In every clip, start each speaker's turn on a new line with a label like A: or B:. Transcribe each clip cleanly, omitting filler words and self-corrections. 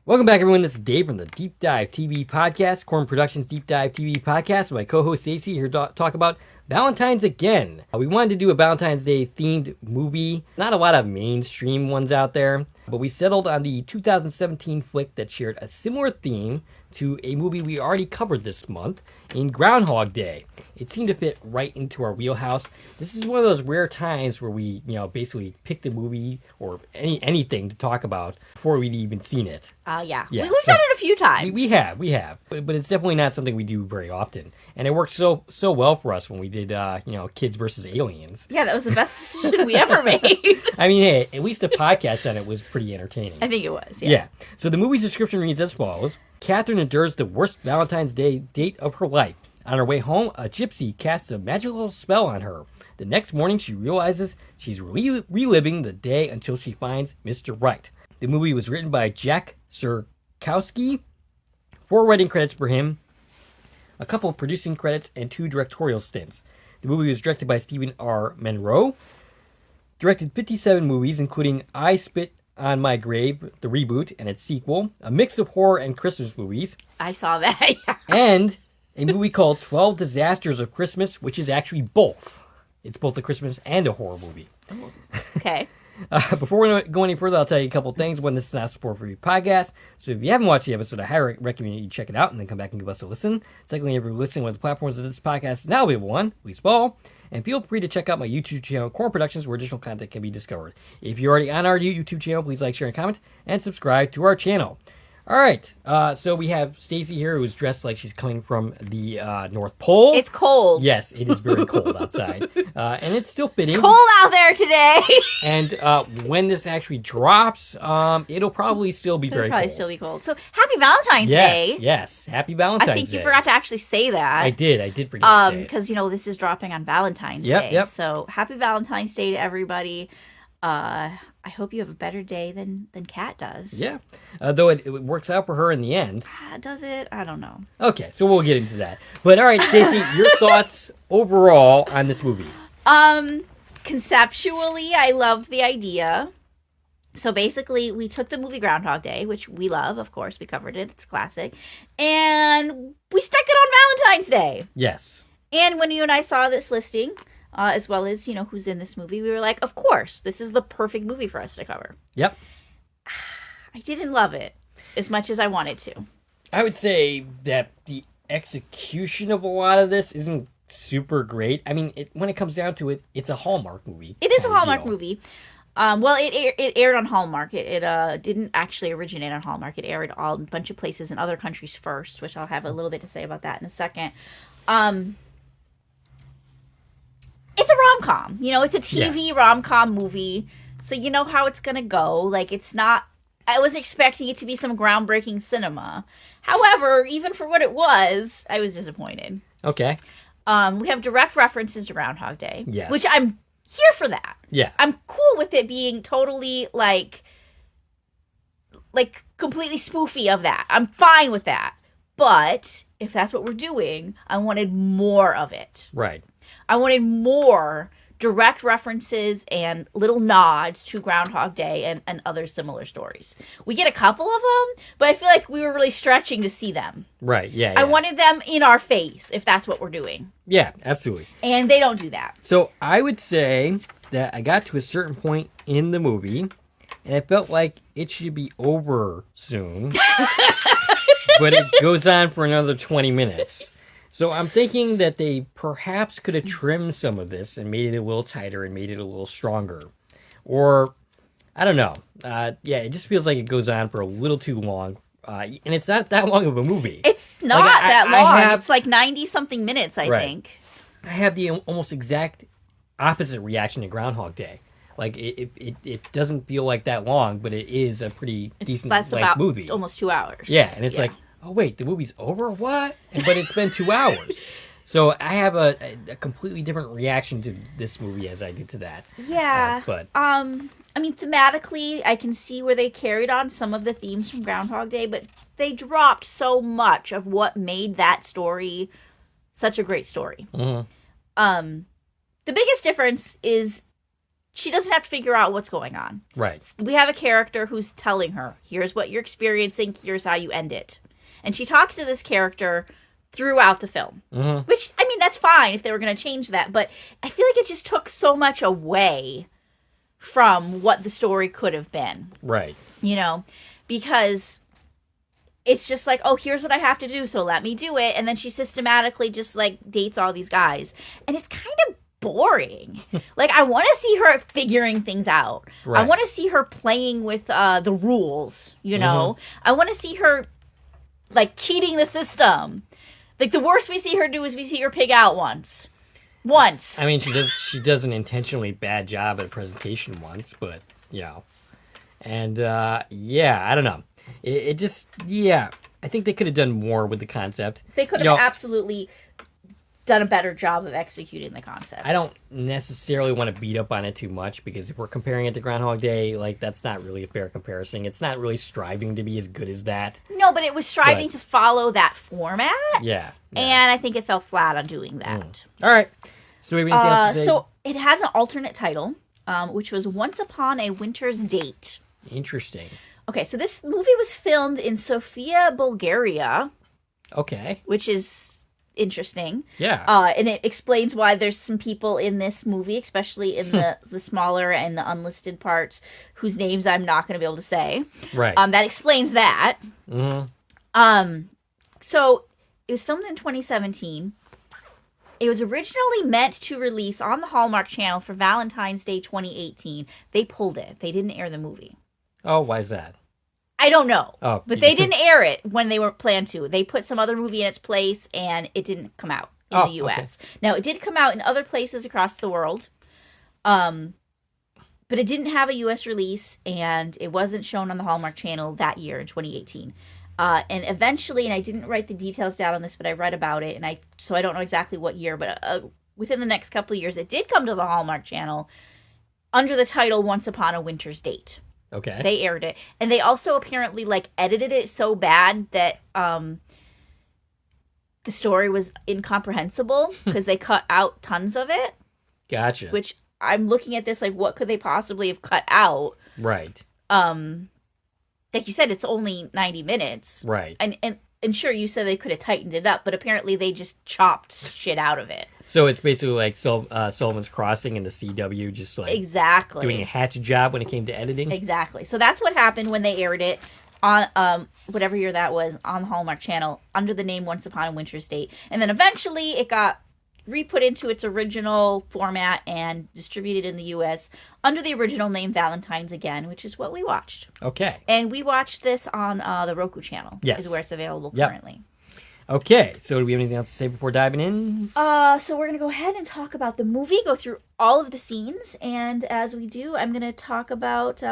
A: Welcome back, everyone. This is Dave from the Deep Dive TV podcast, Korman Productions Deep Dive TV podcast. With my co-host Stacie here to talk about Valentine's again. We wanted to do a Valentine's Day themed movie. Not a lot of mainstream ones out there, but we settled on the 2017 flick that shared a similar theme to a movie we already covered this month in Groundhog Day. It seemed to fit right into our wheelhouse. This is one of those rare times where we, basically picked a movie or anything to talk about before we'd even seen it.
B: Yeah. We've done it a few times.
A: We have. But it's definitely not something we do very often. And it worked so well for us when we did, Kids versus Aliens.
B: Yeah, that was the best decision we ever made.
A: I mean, hey, at least the podcast on it was pretty entertaining.
B: I think it was, yeah.
A: So the movie's description reads as follows. Catherine endures the worst Valentine's Day date of her life. On her way home, a gypsy casts a magical spell on her. The next morning, she realizes she's reliving the day until she finds Mr. Right. The movie was written by Jack Sierkowski, 4 writing credits for him, a couple of producing credits, and 2 directorial stints. The movie was directed by Stephen R. Monroe, directed 57 movies, including I Spit on My Grave, the reboot, and its sequel, a mix of horror and Christmas movies.
B: I saw that, yeah.
A: And a movie called 12 Disasters of Christmas, which is actually both. It's both a Christmas and a horror movie.
B: Okay.
A: Before we go any further, I'll tell you a couple things. One, this is not a support for your podcast, so if you haven't watched the episode, I highly recommend you check it out and then come back and give us a listen. Secondly, if you're listening on the platforms of this podcast is now available on, please follow. And feel free to check out my YouTube channel, Korman Productions, where additional content can be discovered. If you're already on our YouTube channel, please like, share, and comment, and subscribe to our channel. All right, so we have Stacie here, who is dressed like she's coming from the North Pole.
B: It's cold.
A: Yes, it is very cold outside, and it's still fitting.
B: It's cold out there today.
A: And when this actually drops, it'll probably still be very cold.
B: It'll probably still be cold. So, happy Valentine's Day.
A: Yes, happy Valentine's Day.
B: I think you forgot to actually say that.
A: I did forget to say it.
B: Because, this is dropping on Valentine's Day.
A: Yep.
B: So, happy Valentine's Day to everybody. I hope you have a better day than Kat does.
A: Yeah. Though it works out for her in the end.
B: Does it? I don't know.
A: Okay, so we'll get into that. But all right, Stacie, your thoughts overall on this movie?
B: Conceptually, I loved the idea. So basically, we took the movie Groundhog Day, which we love, of course. We covered it. It's a classic. And we stuck it on Valentine's Day.
A: Yes.
B: And when you and I saw this listing, as well as, who's in this movie, we were like, of course, this is the perfect movie for us to cover.
A: Yep.
B: I didn't love it as much as I wanted to.
A: I would say that the execution of a lot of this isn't super great. I mean, when it comes down to it, it's a Hallmark movie.
B: It is a Hallmark movie. Well, it aired on Hallmark. It didn't actually originate on Hallmark. It aired a bunch of places in other countries first, which I'll have a little bit to say about that in a second. It's a rom-com. It's a TV rom-com movie. So you know how it's going to go. Like, it's not... I was expecting it to be some groundbreaking cinema. However, even for what it was, I was disappointed.
A: Okay.
B: We have direct references to Groundhog Day.
A: Yes.
B: Which I'm here for that.
A: Yeah.
B: I'm cool with it being totally, like completely spoofy of that. I'm fine with that. But if that's what we're doing, I wanted more of it.
A: Right.
B: I wanted more direct references and little nods to Groundhog Day and other similar stories. We get a couple of them, but I feel like we were really stretching to see them.
A: Right, yeah.
B: I wanted them in our face, if that's what we're doing.
A: Yeah, absolutely.
B: And they don't do that.
A: So I would say that I got to a certain point in the movie, and it felt like it should be over soon. But it goes on for another 20 minutes. So I'm thinking that they perhaps could have trimmed some of this and made it a little tighter and made it a little stronger. Or, I don't know. It just feels like it goes on for a little too long. And it's not that long of a movie.
B: It's not that long. It's like 90-something minutes, I think.
A: I have the almost exact opposite reaction to Groundhog Day. Like, it doesn't feel like that long, but it is a pretty decent movie.
B: Almost 2 hours.
A: Yeah, and it's like... Oh, wait, the movie's over? What? But it's been 2 hours. So I have a completely different reaction to this movie as I did to that.
B: Yeah. I mean, thematically, I can see where they carried on some of the themes from Groundhog Day, but they dropped so much of what made that story such a great story.
A: Mm-hmm.
B: The biggest difference is she doesn't have to figure out what's going on.
A: Right.
B: We have a character who's telling her, here's what you're experiencing, here's how you end it. And she talks to this character throughout the film.
A: Mm-hmm.
B: Which, I mean, that's fine if they were going to change that, but I feel like it just took so much away from what the story could have been.
A: Right.
B: You know? Because it's just like, oh, here's what I have to do, so let me do it. And then she systematically just, like, dates all these guys. And it's kind of boring. Like, I want to see her figuring things out.
A: Right.
B: I want to see her playing with the rules, you know? I want to see her, like, cheating the system. Like, the worst we see her do is we see her pig out once. I
A: mean, she does an intentionally bad job at a presentation once, but, you know. And, yeah, I don't know. It just, yeah, I think they could have done more with the concept.
B: They could have absolutely done a better job of executing the concept.
A: I don't necessarily want to beat up on it too much, because if we're comparing it to Groundhog Day, like, that's not really a fair comparison. It's not really striving to be as good as that.
B: No, but it was striving to follow that format.
A: Yeah.
B: And I think it fell flat on doing that.
A: All right. So we have anything else to say?
B: So it has an alternate title, which was Once Upon a Winter's Date.
A: Interesting.
B: Okay, so this movie was filmed in Sofia, Bulgaria.
A: Okay.
B: Which is interesting.
A: Yeah.
B: And it explains why there's some people in this movie, especially in the smaller and the unlisted parts, whose names I'm not going to be able to say.
A: Right.
B: That explains that.
A: Mm-hmm.
B: So it was filmed in 2017. It was originally meant to release on the Hallmark Channel for Valentine's Day 2018. They pulled it. They didn't air the movie.
A: Oh, why is that?
B: I don't know.
A: Oh,
B: but they didn't air it when they were planned to. They put some other movie in its place, and it didn't come out in the U.S. Okay. Now, it did come out in other places across the world, but it didn't have a U.S. release, and it wasn't shown on the Hallmark Channel that year in 2018. And eventually, and I didn't write the details down on this, but I read about it, and so I don't know exactly what year, but within the next couple of years, it did come to the Hallmark Channel under the title Once Upon a Winter's Date.
A: Okay.
B: They aired it. And they also apparently, like, edited it so bad that the story was incomprehensible because they cut out tons of it.
A: Gotcha.
B: Which, I'm looking at this, like, what could they possibly have cut out?
A: Right.
B: Like you said, it's only 90 minutes.
A: Right.
B: And sure, you said they could have tightened it up, but apparently they just chopped shit out of it.
A: So it's basically like Sullivan's Crossing and the CW, just like
B: exactly
A: doing a hatchet job when it came to editing.
B: Exactly. So that's what happened when they aired it on whatever year that was on the Hallmark Channel under the name Once Upon a Winter's Date, and then eventually it got re-put into its original format and distributed in the U.S. under the original name Valentine's again, which is what we watched.
A: Okay.
B: And we watched this on the Roku channel.
A: Yes.
B: Is where it's available currently.
A: Okay. So do we have anything else to say before diving in?
B: So we're going to go ahead and talk about the movie, go through all of the scenes, and as we do, we're going to talk about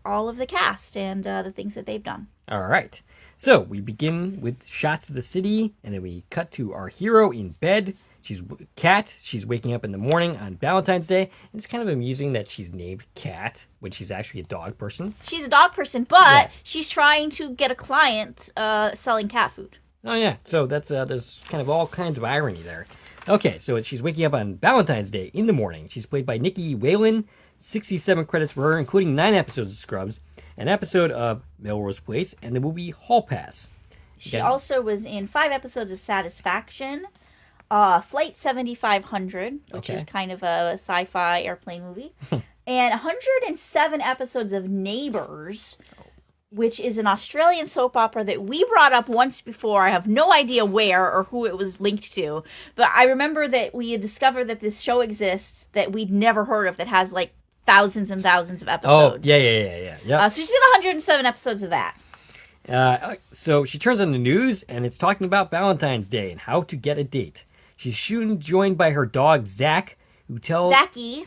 B: all of the cast and the things that they've done.
A: All right. So we begin with shots of the city, and then we cut to our hero in bed. She's Kat. She's waking up in the morning on Valentine's Day, and it's kind of amusing that she's named Kat when she's actually a dog person.
B: She's a dog person, but she's trying to get a client selling cat food.
A: Oh yeah, so that's there's kind of all kinds of irony there. Okay, so she's waking up on Valentine's Day in the morning. She's played by Nikki Whalen. 67 credits for her, including 9 episodes of Scrubs, an episode of Melrose Place, and the movie Hall Pass.
B: She also was in 5 episodes of Satisfaction, Flight 7500, which is kind of a sci-fi airplane movie, and 107 episodes of Neighbours, which is an Australian soap opera that we brought up once before. I have no idea where or who it was linked to, but I remember that we had discovered that this show exists that we'd never heard of that has, like, thousands and thousands of episodes.
A: Oh, yeah.
B: So she's in 107 episodes of that.
A: So she turns on the news, and it's talking about Valentine's Day and how to get a date. She's soon joined by her dog, Zach, who tells...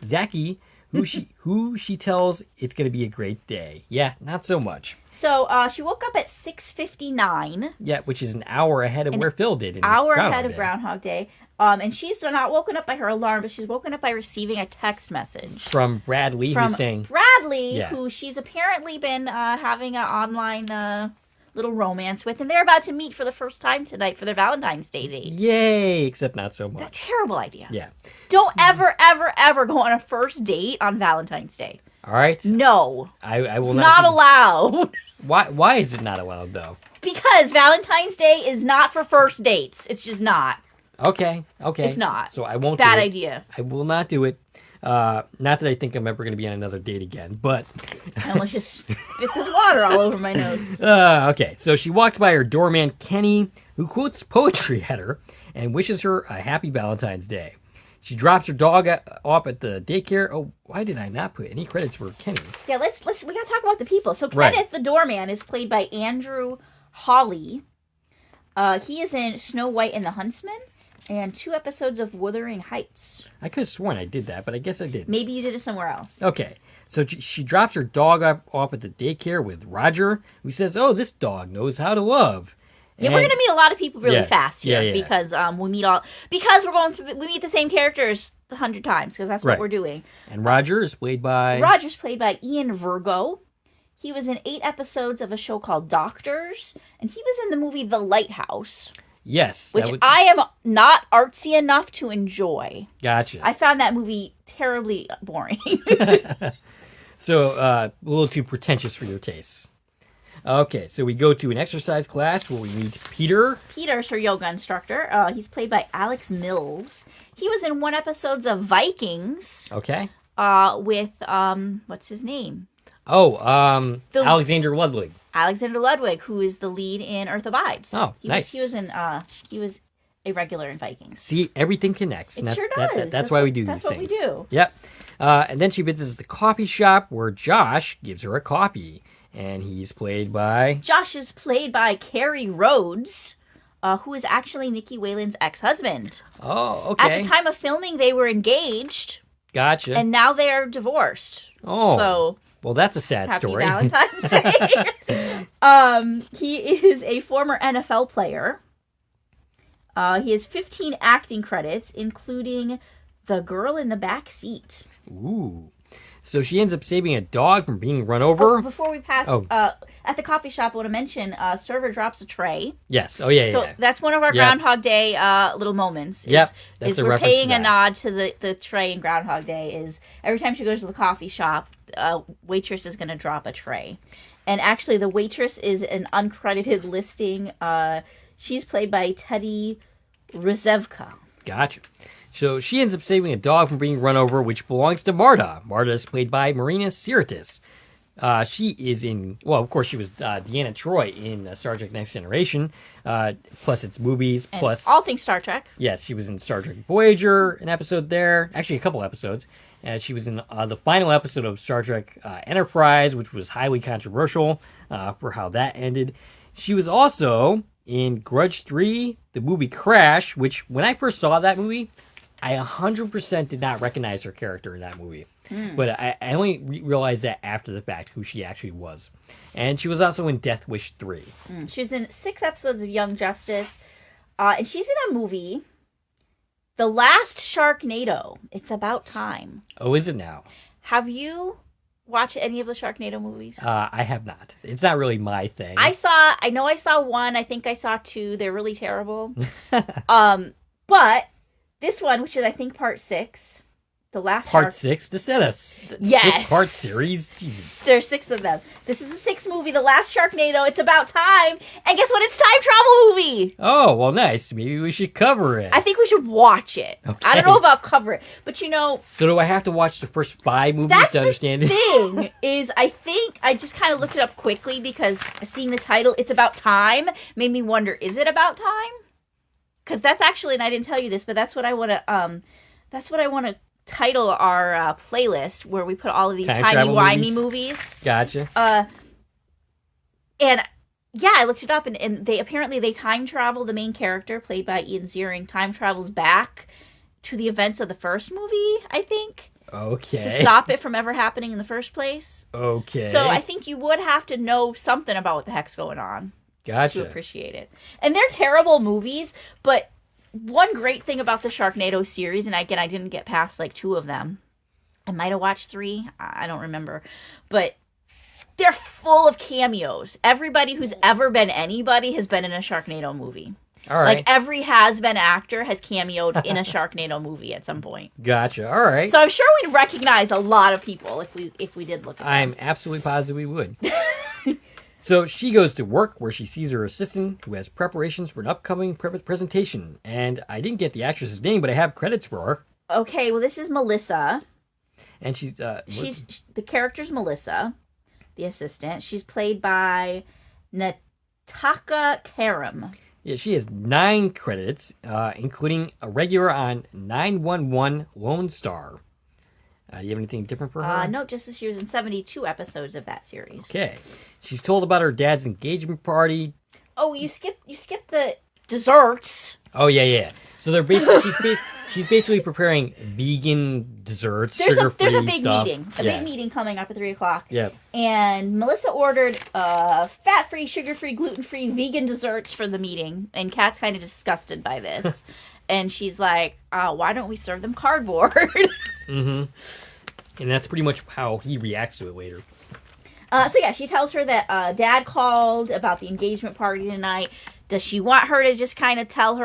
A: Zachy, who she tells it's going to be a great day. Yeah, not so much.
B: So she woke up at 6:59.
A: Yeah, which is an hour ahead of where Phil did.
B: Ahead of Groundhog Day. And she's not woken up by her alarm, but she's woken up by receiving a text message.
A: From Bradley, who's saying...
B: Bradley, who she's apparently been having an online little romance with, and they're about to meet for the first time tonight for their Valentine's Day date.
A: Yay! Except not so much.
B: That's a terrible idea.
A: Yeah.
B: Don't ever go on a first date on Valentine's Day.
A: All right.
B: No.
A: I will
B: it's
A: not.
B: not allowed.
A: Why is it not allowed though?
B: Because Valentine's Day is not for first dates. It's just not.
A: Okay.
B: It's not.
A: So I won't.
B: Bad
A: do it.
B: idea.
A: I will not do it. Not that I think I'm ever going to be on another date again, but...
B: I almost just spit this water all over my notes.
A: Okay, so she walks by her doorman, Kenny, who quotes poetry at her and wishes her a happy Valentine's Day. She drops her dog off at the daycare. Oh, why did I not put any credits for Kenny?
B: Yeah, we got to talk about the people. So
A: Right.
B: Kenneth, the doorman, is played by Andrew Hawley. He is in Snow White and the Huntsman and 2 episodes of Wuthering Heights.
A: I could have sworn I did that, but I guess I didn't.
B: Maybe you did it somewhere else.
A: Okay, so she drops her dog off at the daycare with Roger, who says, "Oh, this dog knows how to love."
B: Yeah, we're gonna meet a lot of people really fast here
A: yeah.
B: because we meet we meet the same characters 100 times because that's what
A: Right.
B: we're doing.
A: And Roger is played by...
B: Roger's played by Ian Virgo. He was in 8 episodes of a show called Doctors, and he was in the movie The Lighthouse,
A: Yes.
B: which I am not artsy enough to enjoy.
A: Gotcha.
B: I found that movie terribly boring.
A: So, a little too pretentious for your taste. Okay, so we go to an exercise class where we meet Peter.
B: Peter's her yoga instructor. He's played by Alex Mills. He was in 1 episode of Vikings.
A: Okay.
B: With what's his name?
A: Alexander Ludwig.
B: Alexander Ludwig, who is the lead in Earth Abides.
A: Oh,
B: Nice.
A: nice.
B: He was a regular in Vikings.
A: See, everything connects.
B: It sure does.
A: That's why we do
B: that's
A: these
B: things. That's what we do.
A: Yep. And then she visits the coffee shop where Josh gives her a coffee. And he's played by...
B: Josh is played by Carrie Rhodes, who is actually Nikki Whalen's ex-husband.
A: Oh, okay.
B: At the time of filming, they were engaged.
A: Gotcha.
B: And now they're divorced.
A: Oh.
B: So...
A: Well, that's a sad
B: Happy
A: story.
B: Valentine's Day. He is a former NFL player. He has 15 acting credits, including The Girl in the Back Seat.
A: Ooh. So she ends up saving a dog from being run over.
B: Before we pass, at the coffee shop, I want to mention, server drops a tray.
A: Yes. Oh, yeah,
B: So that's one of our Groundhog Day little moments.
A: Yep.
B: Is we're paying a nod to the tray in Groundhog Day. Is every time she goes to the coffee shop, waitress is going to drop a tray. And actually, the waitress is an uncredited listing. She's played by Teddy Rizevka.
A: Gotcha. So she ends up saving a dog from being run over, which belongs to Marta. Marta is played by Marina Sirtis. She is in, well, of course, she was Deanna Troi in Star Trek Next Generation, plus its movies,
B: And
A: plus...
B: all things Star Trek.
A: Yes, she was in Star Trek Voyager, an episode there. Actually, a couple episodes. She was in the final episode of Star Trek Enterprise, which was highly controversial for how that ended. She was also in Grudge 3, the movie Crash, which, when I first saw that movie, I 100% did not recognize her character in that movie. But I only realized that after the fact, who she actually was. And she was also in Death Wish 3.
B: She was in 6 episodes of Young Justice. And she's in a movie, The Last Sharknado. It's about time.
A: Oh, is it now?
B: Have you watched any of the Sharknado movies?
A: I have not. It's not really my thing.
B: I know I saw 1. I think I saw 2. They're really terrible. But this one, which is I think part 6, the last
A: Part 6? This is a 6-part series? Jesus.
B: There's 6 of them. This is the 6th movie, The Last Sharknado. It's about time. And guess what? It's a time travel movie.
A: Oh, well, nice. Maybe we should cover it.
B: I think we should watch it.
A: Okay.
B: I don't know about cover it. But you know...
A: So do I have to watch the first 5 movies to understand it?
B: That's the thing, is I think I just kind of looked it up quickly because seeing the title, It's About Time, made me wonder, is it about time? Because that's actually, and I didn't tell you this, but that's what I want to title our playlist, where we put all of these timey-wimey movies.
A: Gotcha.
B: And yeah, I looked it up, and they time travel. The main character, played by Ian Ziering, time travels back to the events of the first movie, I think.
A: Okay.
B: To stop it from ever happening in the first place.
A: Okay.
B: So I think you would have to know something about what the heck's going on.
A: Gotcha.
B: To appreciate it. And they're terrible movies, but one great thing about the Sharknado series, and again, I didn't get past like 2 of them. I might have watched 3. I don't remember. But they're full of cameos. Everybody who's ever been anybody has been in a Sharknado movie.
A: All right.
B: Like, every has-been actor has cameoed in a Sharknado movie at some point.
A: Gotcha. All right.
B: So I'm sure we'd recognize a lot of people if we did look at them.
A: I'm absolutely positive we would. So she goes to work where she sees her assistant who has preparations for an upcoming presentation. And I didn't get the actress's name, but I have credits for her.
B: Okay, well, this is Melissa.
A: And she's...
B: The character's Melissa, the assistant. She's played by Nataka Karam.
A: Yeah, she has 9 credits, including a regular on 911 Lone Star. Do you have anything different for her?
B: No, just that she was in 72 episodes of that series.
A: Okay. She's told about her dad's engagement party.
B: Oh, you skipped the desserts.
A: Oh, yeah. So they're basically she's basically preparing vegan desserts, sugar-free
B: There's a big
A: stuff.
B: meeting. A big meeting coming up at 3:00.
A: Yeah.
B: And Melissa ordered fat-free, sugar-free, gluten-free, vegan desserts for the meeting. And Kat's kind of disgusted by this. And she's like, why don't we serve them cardboard?
A: Mm-hmm. And that's pretty much how he reacts to it later.
B: So yeah, she tells her that Dad called about the engagement party tonight. Does she want her to just kind of tell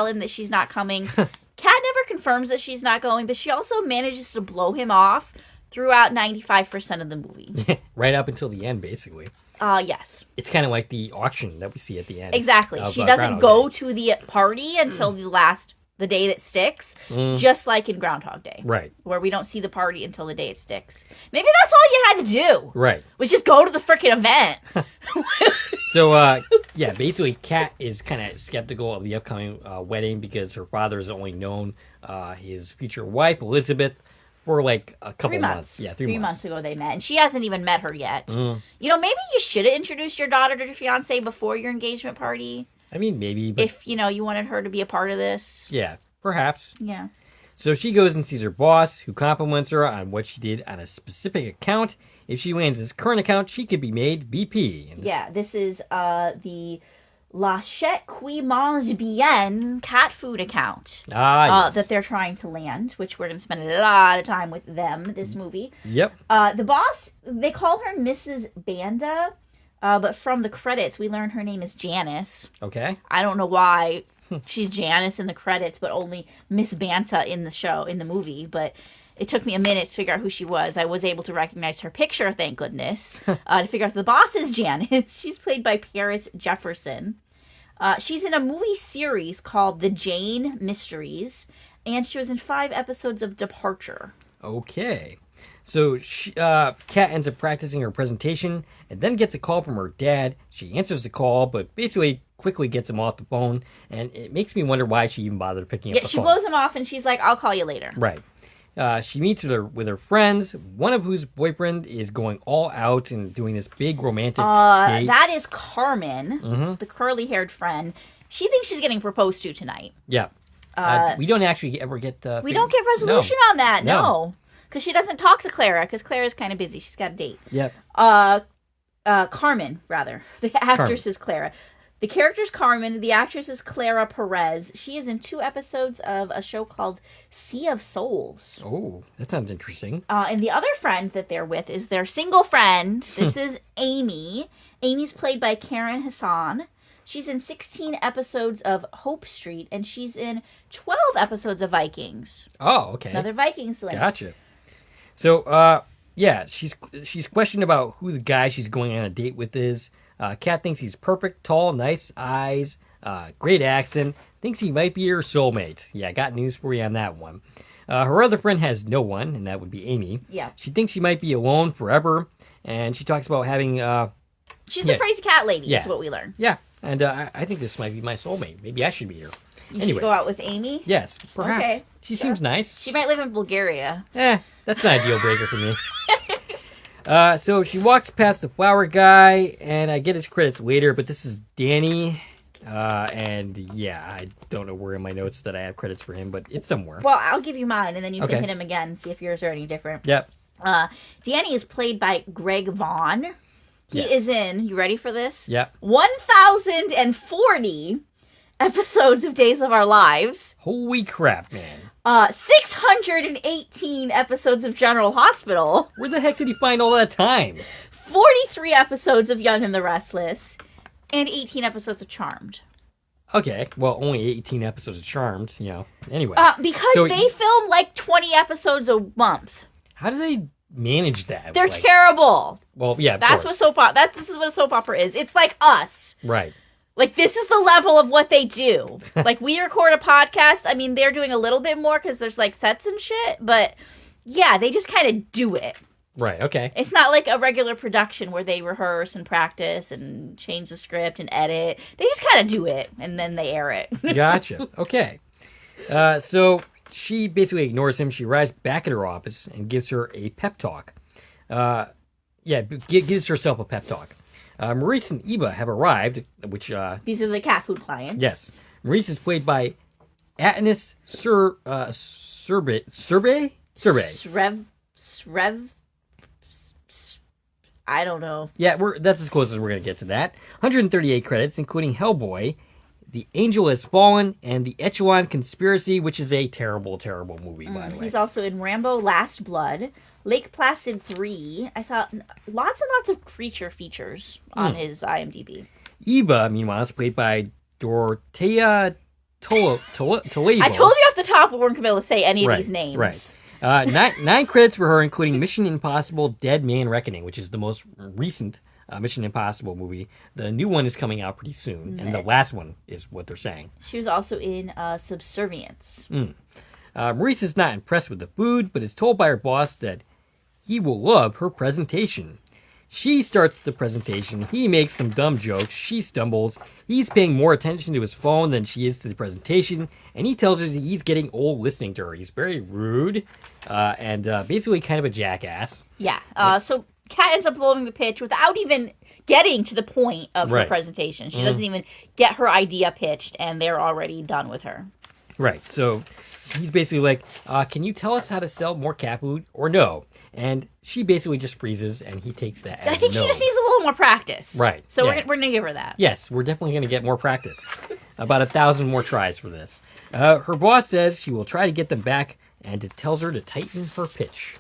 B: him that she's not coming? Kat never confirms that she's not going, but she also manages to blow him off throughout 95% of the movie.
A: Right up until the end, basically.
B: Yes.
A: It's kind of like the auction that we see at the end.
B: Exactly. She doesn't go to the party until the day that sticks, just like in Groundhog Day.
A: Right.
B: Where we don't see the party until the day it sticks. Maybe that's all you had to do.
A: Right.
B: Was just go to the frickin' event.
A: So, basically, Kat is kind of skeptical of the upcoming wedding because her father has only known his future wife, Elizabeth, for like a couple
B: 3
A: months. Yeah, 3 months.
B: 3 months ago they met, and she hasn't even met her yet. You know, maybe you should have introduced your daughter to your fiance before your engagement party.
A: I mean, maybe. But
B: If, you wanted her to be a part of this.
A: yeah, perhaps.
B: Yeah.
A: So she goes and sees her boss, who compliments her on what she did on a specific account. If she lands this current account, she could be made VP.
B: This is the L'Achète Qui Mange Bien cat food account
A: Yes.
B: that they're trying to land, which we're going to spend a lot of time with them this movie.
A: Yep.
B: The boss, they call her Mrs. Banda, but from the credits, we learn her name is Janice.
A: Okay.
B: I don't know why she's Janice in the credits, but only Miss Banta in the movie. But it took me a minute to figure out who she was. I was able to recognize her picture, thank goodness, to figure out the boss is Janice. She's played by Paris Jefferson. She's in a movie series called The Jane Mysteries, and she was in 5 episodes of Departure.
A: Okay. So Kat ends up practicing her presentation and then gets a call from her dad. She answers the call, but basically quickly gets him off the phone, and it makes me wonder why she even bothered picking up the phone.
B: Yeah, she blows him off, and she's like, I'll call you later.
A: Right. She meets with her friends, one of whose boyfriend is going all out and doing this big romantic date.
B: That is Carmen, the curly-haired friend. She thinks she's getting proposed to tonight.
A: Yeah. We don't actually ever get the...
B: We don't get resolution on that, no. Because she doesn't talk to Clara, because Clara's kind of busy. She's got a date.
A: Yep.
B: Carmen, rather. The actress is Clara. The character's Carmen. The actress is Clara Perez. She is in 2 episodes of a show called Sea of Souls.
A: Oh, that sounds interesting.
B: And the other friend that they're with is their single friend. This is Amy. Amy's played by Karen Hassan. She's in 16 episodes of Hope Street, and she's in 12 episodes of Vikings.
A: Oh, okay.
B: Another Vikings link.
A: Gotcha. So, she's questioned about who the guy she's going on a date with is. Kat thinks he's perfect, tall, nice eyes, great accent, thinks he might be her soulmate. Yeah, I got news for you on that one. Her other friend has no one, and that would be Amy.
B: Yeah.
A: She thinks she might be alone forever, and she talks about having...
B: She's the crazy cat lady,
A: Yeah.
B: is what we learn.
A: Yeah, and I think this might be my soulmate. Maybe I should meet her.
B: You should go out with Amy?
A: Yes, perhaps.
B: Okay.
A: She seems nice.
B: She might live in Bulgaria.
A: That's not a deal breaker for me. So she walks past the flower guy, and I get his credits later, but this is Danny. And yeah, I don't know where in my notes that I have credits for him, but it's somewhere.
B: Well, I'll give you mine, and then you
A: Okay.
B: can hit him again and see if yours are any different.
A: Yep.
B: Danny is played by Greg Vaughn. He
A: Yes.
B: is in, you ready for this?
A: Yep.
B: 1,040 episodes of Days of Our Lives.
A: Holy crap, man.
B: 618 episodes of General Hospital.
A: Where the heck did he find all that time?
B: 43 episodes of Young and the Restless, and 18 episodes of Charmed.
A: Okay, well, only 18 episodes of Charmed, Anyway.
B: Because they film like 20 episodes a month.
A: How do they manage that?
B: They're terrible.
A: Well, yeah,
B: This is what a soap opera is. It's like us.
A: Right.
B: Like, this is the level of what they do. Like, we record a podcast. I mean, they're doing a little bit more because there's, like, sets and shit. But, yeah, they just kind of do it.
A: Right, okay.
B: It's not like a regular production where they rehearse and practice and change the script and edit. They just kind of do it, and then they air it.
A: Gotcha. Okay. So she basically ignores him. She arrives back at her office and gives her a pep talk. Gives herself a pep talk. Maurice and Eva have arrived, which...
B: These are the cat food clients.
A: Yes. Maurice is played by Atanas Serbe.
B: I don't know.
A: Yeah, that's as close as we're going to get to that. 138 credits, including Hellboy, The Angel Has Fallen, and The Echelon Conspiracy, which is a terrible, terrible movie, by the way.
B: He's also in Rambo Last Blood, Lake Placid 3. I saw lots and lots of creature features on his IMDb.
A: Eva, meanwhile, is played by Dorothea Toledo.
B: I told you off the top we weren't going to be able to say any of these names.
A: Right. 9 credits for her, including Mission Impossible Dead Man Reckoning, which is the most recent Mission Impossible movie. The new one is coming out pretty soon, and the last one is what they're saying.
B: She was also in Subservience.
A: Maurice is not impressed with the food, but is told by her boss that he will love her presentation. She starts the presentation. He makes some dumb jokes. She stumbles. He's paying more attention to his phone than she is to the presentation, and he tells her that he's getting old listening to her. He's very rude and basically kind of a jackass.
B: Yeah. So Kat ends up blowing the pitch without even getting to the point of her presentation. She doesn't even get her idea pitched, and they're already done with her.
A: Right. So he's basically like, can you tell us how to sell more cat food or no? And she basically just freezes, and he takes that as
B: I think
A: no.
B: she just needs a little more practice.
A: Right.
B: So
A: yeah.
B: we're going to give her that.
A: Yes, we're definitely going to get more practice. About 1,000 more tries for this. Her boss says she will try to get them back, and it tells her to tighten her pitch.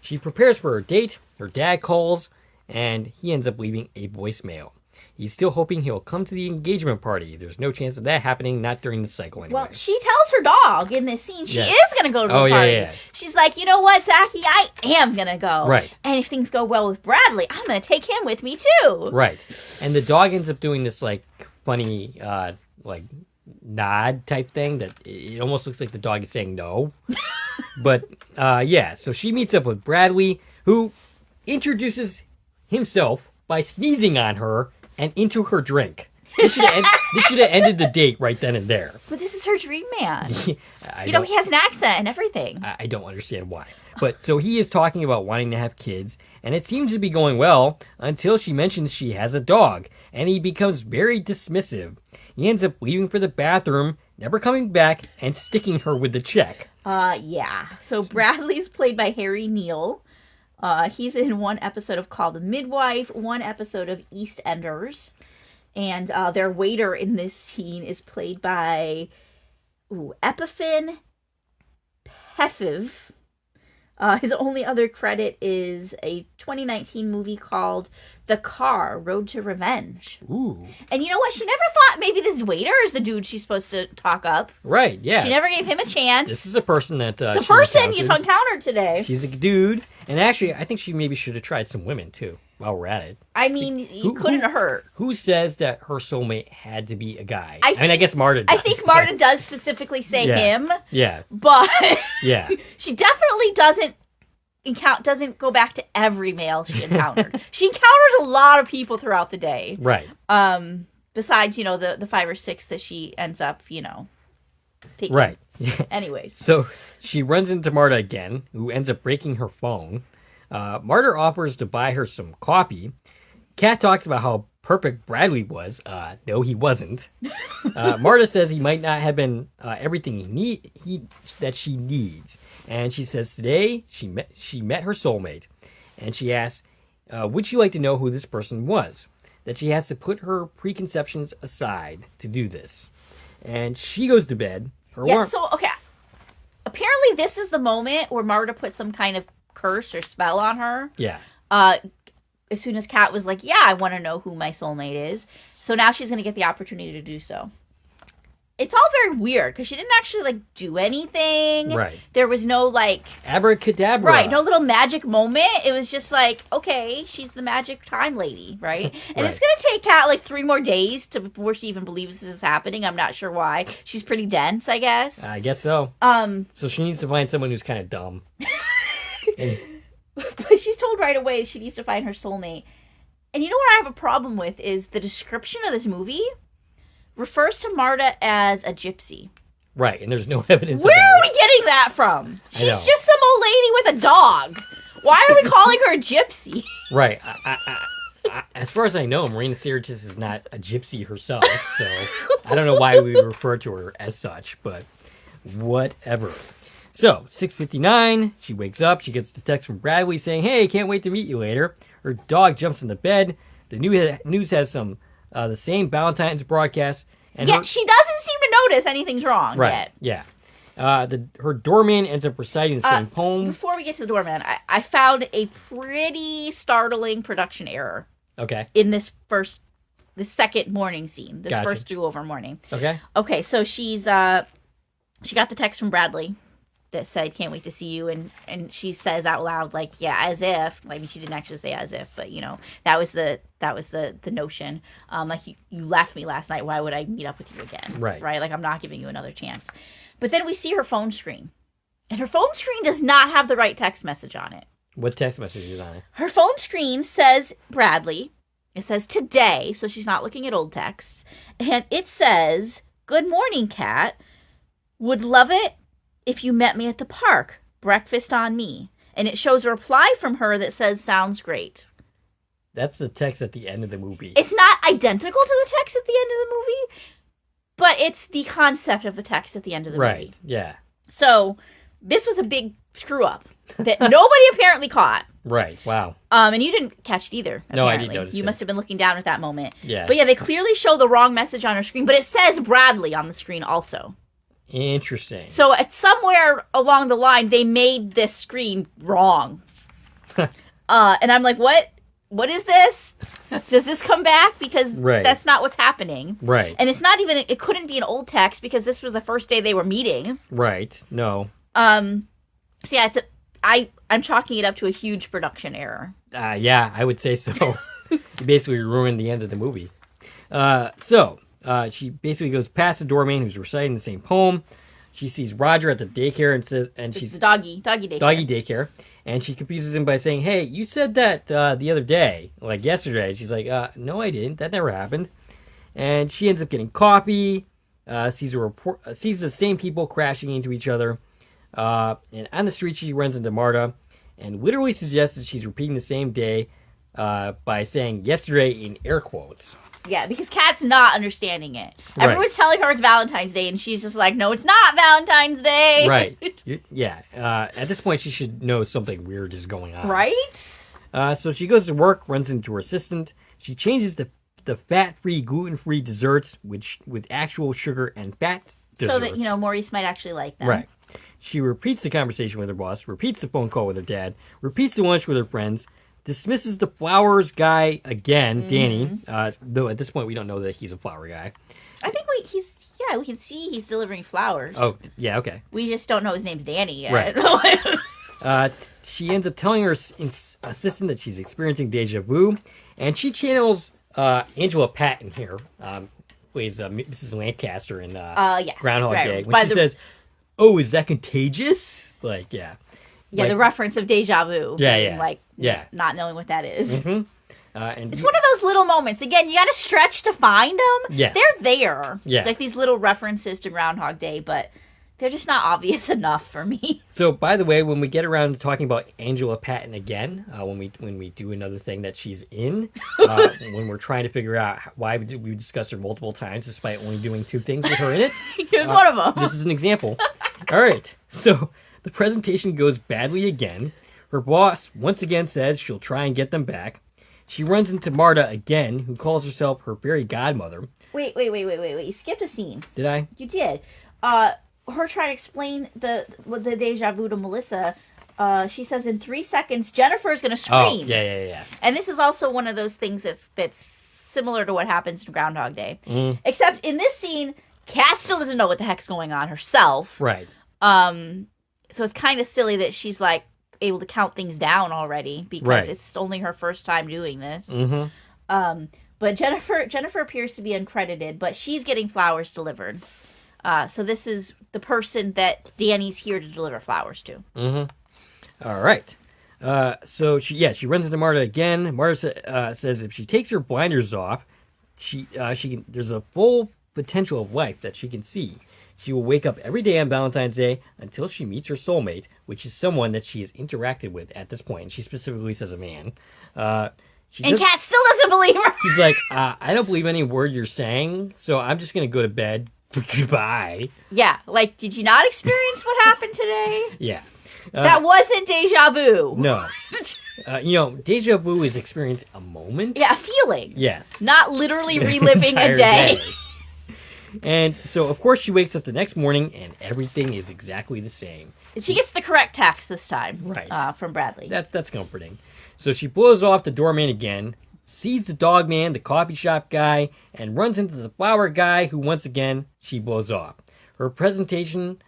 A: She prepares for her date. Her dad calls, and he ends up leaving a voicemail. He's still hoping he'll come to the engagement party. There's no chance of that happening, not during the cycle anyway.
B: Well, she tells her dog in this scene she is going to go to the party.
A: Yeah.
B: She's like, you know what, Zachy, I am going to go.
A: Right.
B: And if things go well with Bradley, I'm going to take him with me too.
A: Right. And the dog ends up doing this, funny, nod type thing that it almost looks like the dog is saying no. But, so she meets up with Bradley, who introduces himself by sneezing on her and into her drink. This should have ended the date right then and there.
B: But this is her dream man. He has an accent and everything.
A: I don't understand why. But so he is talking about wanting to have kids, and it seems to be going well until she mentions she has a dog, and he becomes very dismissive. He ends up leaving for the bathroom, never coming back, and sticking her with the check.
B: So Bradley's played by Harry Neal. He's in one episode of Call the Midwife, one episode of EastEnders, and their waiter in this scene is played by Epiphin Pefiv. His only other credit is a 2019 movie called The Car, Road to Revenge.
A: Ooh.
B: And you know what? She never thought maybe this waiter is the dude she's supposed to talk up.
A: Right, yeah.
B: She never gave him a chance.
A: This is a person that
B: it's a person you've encountered today.
A: She's a dude. And actually, I think she maybe should have tried some women, too, while we're at it.
B: I mean, it couldn't hurt.
A: Who says that her soulmate had to be a guy? I guess Marta does.
B: I think Marta does specifically say him.
A: Yeah.
B: But
A: yeah,
B: she definitely doesn't go back to every male she encountered. She encounters a lot of people throughout the day.
A: Right.
B: Besides, the 5 or 6 that she ends up, taking.
A: Right.
B: Anyways.
A: So she runs into Marta again, who ends up breaking her phone. Marta offers to buy her some coffee. Kat talks about how perfect Bradley was. No, he wasn't. Marta says he might not have been everything that she needs. And she says today she met her soulmate. And she asks, would you like to know who this person was? That she has to put her preconceptions aside to do this. And she goes to bed.
B: Okay. Apparently this is the moment where Marta put some kind of curse or spell on her.
A: Yeah.
B: as soon as Kat was like, yeah, I want to know who my soulmate is. So now she's going to get the opportunity to do so. It's all very weird because she didn't actually like do anything.
A: Right.
B: There was no like
A: abracadabra.
B: Right. No little magic moment. It was just like, okay, she's the magic time lady, right? And
A: Right.
B: it's gonna take Kat like 3 more days before she even believes this is happening. I'm not sure why. She's pretty dense, I guess.
A: I guess so. So she needs to find someone who's kind of dumb. And,
B: But she's told right away she needs to find her soulmate. And you know what I have a problem with is the description of this movie refers to Marta as a gypsy.
A: right, and there's no evidence
B: Where
A: of
B: are
A: that.
B: we getting that from?
A: I know.
B: She's just some old lady with a dog. Why are we calling her a gypsy?
A: Right. As far as I know, Marina Sirtis is not a gypsy herself, so I don't know why we would refer to her as such, but whatever. So, 6:59, she wakes up, she gets the text from Bradley saying, hey, can't wait to meet you later. Her dog jumps in the bed. The news has some the same Valentine's broadcast. And
B: Yeah, she doesn't seem to notice anything's wrong
A: right,
B: yet.
A: yeah. Her doorman ends up reciting the same poem.
B: Before we get to the doorman, I found a pretty startling production error
A: Okay,
B: in the second morning scene, this
A: Gotcha.
B: first do-over morning.
A: okay.
B: Okay, so she got the text from Bradley that said, can't wait to see you, and she says out loud, like, yeah, as if, I mean, she didn't actually say as if, but, you know, that was the notion, like, you left me last night, why would I meet up with you again?
A: Right.
B: Like, I'm not giving you another chance. But then we see her phone screen, and her phone screen does not have the right text message on it.
A: What text message is on it?
B: Her phone screen says Bradley, it says today, so she's not looking at old texts, and it says, good morning, Kat, would love it if you met me at the park. Breakfast on me. And it shows a reply from her that says, sounds great.
A: That's the text at the end of the movie.
B: It's not identical to the text at the end of the movie, but it's the concept of the text at the end of the
A: Right,
B: movie.
A: yeah.
B: So, this was a big screw-up that nobody apparently caught.
A: Right, wow.
B: And you didn't catch it either, apparently.
A: No, I didn't notice
B: You
A: it.
B: must have been looking down at that moment.
A: Yeah.
B: But yeah, they clearly show the wrong message on her screen, but it says Bradley on the screen also.
A: Interesting.
B: So at somewhere along the line, they made this screen wrong. And I'm like, what is this? Does this come back? Because
A: Right.
B: that's not what's happening.
A: Right.
B: And it's not even, it couldn't be an old text because this was the first day they were meeting.
A: Right. No.
B: So yeah, I'm chalking it up to a huge production error.
A: Yeah, I would say so. You basically ruined the end of the movie. She basically goes past the doorman who's reciting the same poem. She sees Roger at the daycare and
B: It's
A: she's
B: doggy daycare.
A: doggy daycare, and she confuses him by saying, "Hey, you said that the other day, like yesterday." She's like, "No, I didn't. That never happened." And she ends up getting coffee. Sees the same people crashing into each other. And on the street, she runs into Marta, and literally suggests that she's repeating the same day by saying "yesterday" in air quotes.
B: Yeah, because Kat's not understanding it.
A: Right.
B: Everyone's telling her it's Valentine's Day, and she's just like, no, it's not Valentine's Day.
A: Right. Yeah. At this point, she should know something weird is going on.
B: Right?
A: So she goes to work, runs into her assistant. She changes the fat-free, gluten-free desserts with actual sugar and fat desserts.
B: So that, Maurice might actually like them.
A: Right. She repeats the conversation with her boss, repeats the phone call with her dad, repeats the lunch with her friends, dismisses the flowers guy again, Danny. Though at this point we don't know that he's a flower guy.
B: I think we can see he's delivering flowers.
A: Oh, yeah, okay.
B: We just don't know his name's Danny yet. Right.
A: She ends up telling her assistant that she's experiencing deja vu, and she channels Angela Patton here, plays Mrs. Lancaster in
B: yes,
A: Groundhog
B: right.
A: Day, when she says, "Oh, is that contagious?" Like, yeah.
B: Yeah,
A: Like,
B: the reference of deja vu.
A: Yeah,
B: being,
A: yeah.
B: Like,
A: Yeah.
B: not knowing what that is.
A: Mm-hmm. And
B: It's one of those little moments. Again, you got to stretch to find them.
A: Yes.
B: They're there.
A: Yeah.
B: Like these little references to Groundhog Day, but they're just not obvious enough for me.
A: So, by the way, when we get around to talking about Angela Patton again, when we do another thing that she's in, when we're trying to figure out why we discussed her multiple times despite only doing 2 things with her in it,
B: Here's one of them.
A: this is an example. All right. So, the presentation goes badly again. Her boss once again says she'll try and get them back. She runs into Marta again, who calls herself her fairy godmother.
B: Wait. You skipped a scene.
A: Did I?
B: You did. Her trying to explain the deja vu to Melissa. she says in 3 seconds, Jennifer is going to scream.
A: Oh, yeah.
B: And this is also one of those things that's similar to what happens in Groundhog Day. Except in this scene, Kat still doesn't know what the heck's going on herself.
A: Right.
B: So it's kind of silly that she's like able to count things down already because it's only her first time doing this. But Jennifer appears to be uncredited, but she's getting flowers delivered. So this is the person that Danny's here to deliver flowers to.
A: All right. So she runs into Marta again. Marta says if she takes her blinders off, she can, there's a full potential of life that she can see. She will wake up every day on Valentine's Day until she meets her soulmate, which is someone that she has interacted with at this point. And she specifically says a man.
B: Kat still doesn't believe her.
A: He's like, I don't believe any word you're saying, so I'm just going to go to bed. Goodbye.
B: Yeah, like, did you not experience what happened today?
A: Yeah.
B: That wasn't deja vu.
A: No. Deja vu is experiencing a moment.
B: Yeah, a feeling.
A: Yes.
B: Not literally reliving a day.
A: And so, of course, she wakes up the next morning, and everything is exactly the same.
B: She gets the correct text this time.
A: Right.
B: From Bradley.
A: That's comforting. So she blows off the doorman again, sees the dog man, the coffee shop guy, and runs into the flower guy, who once again she blows off. Her presentation,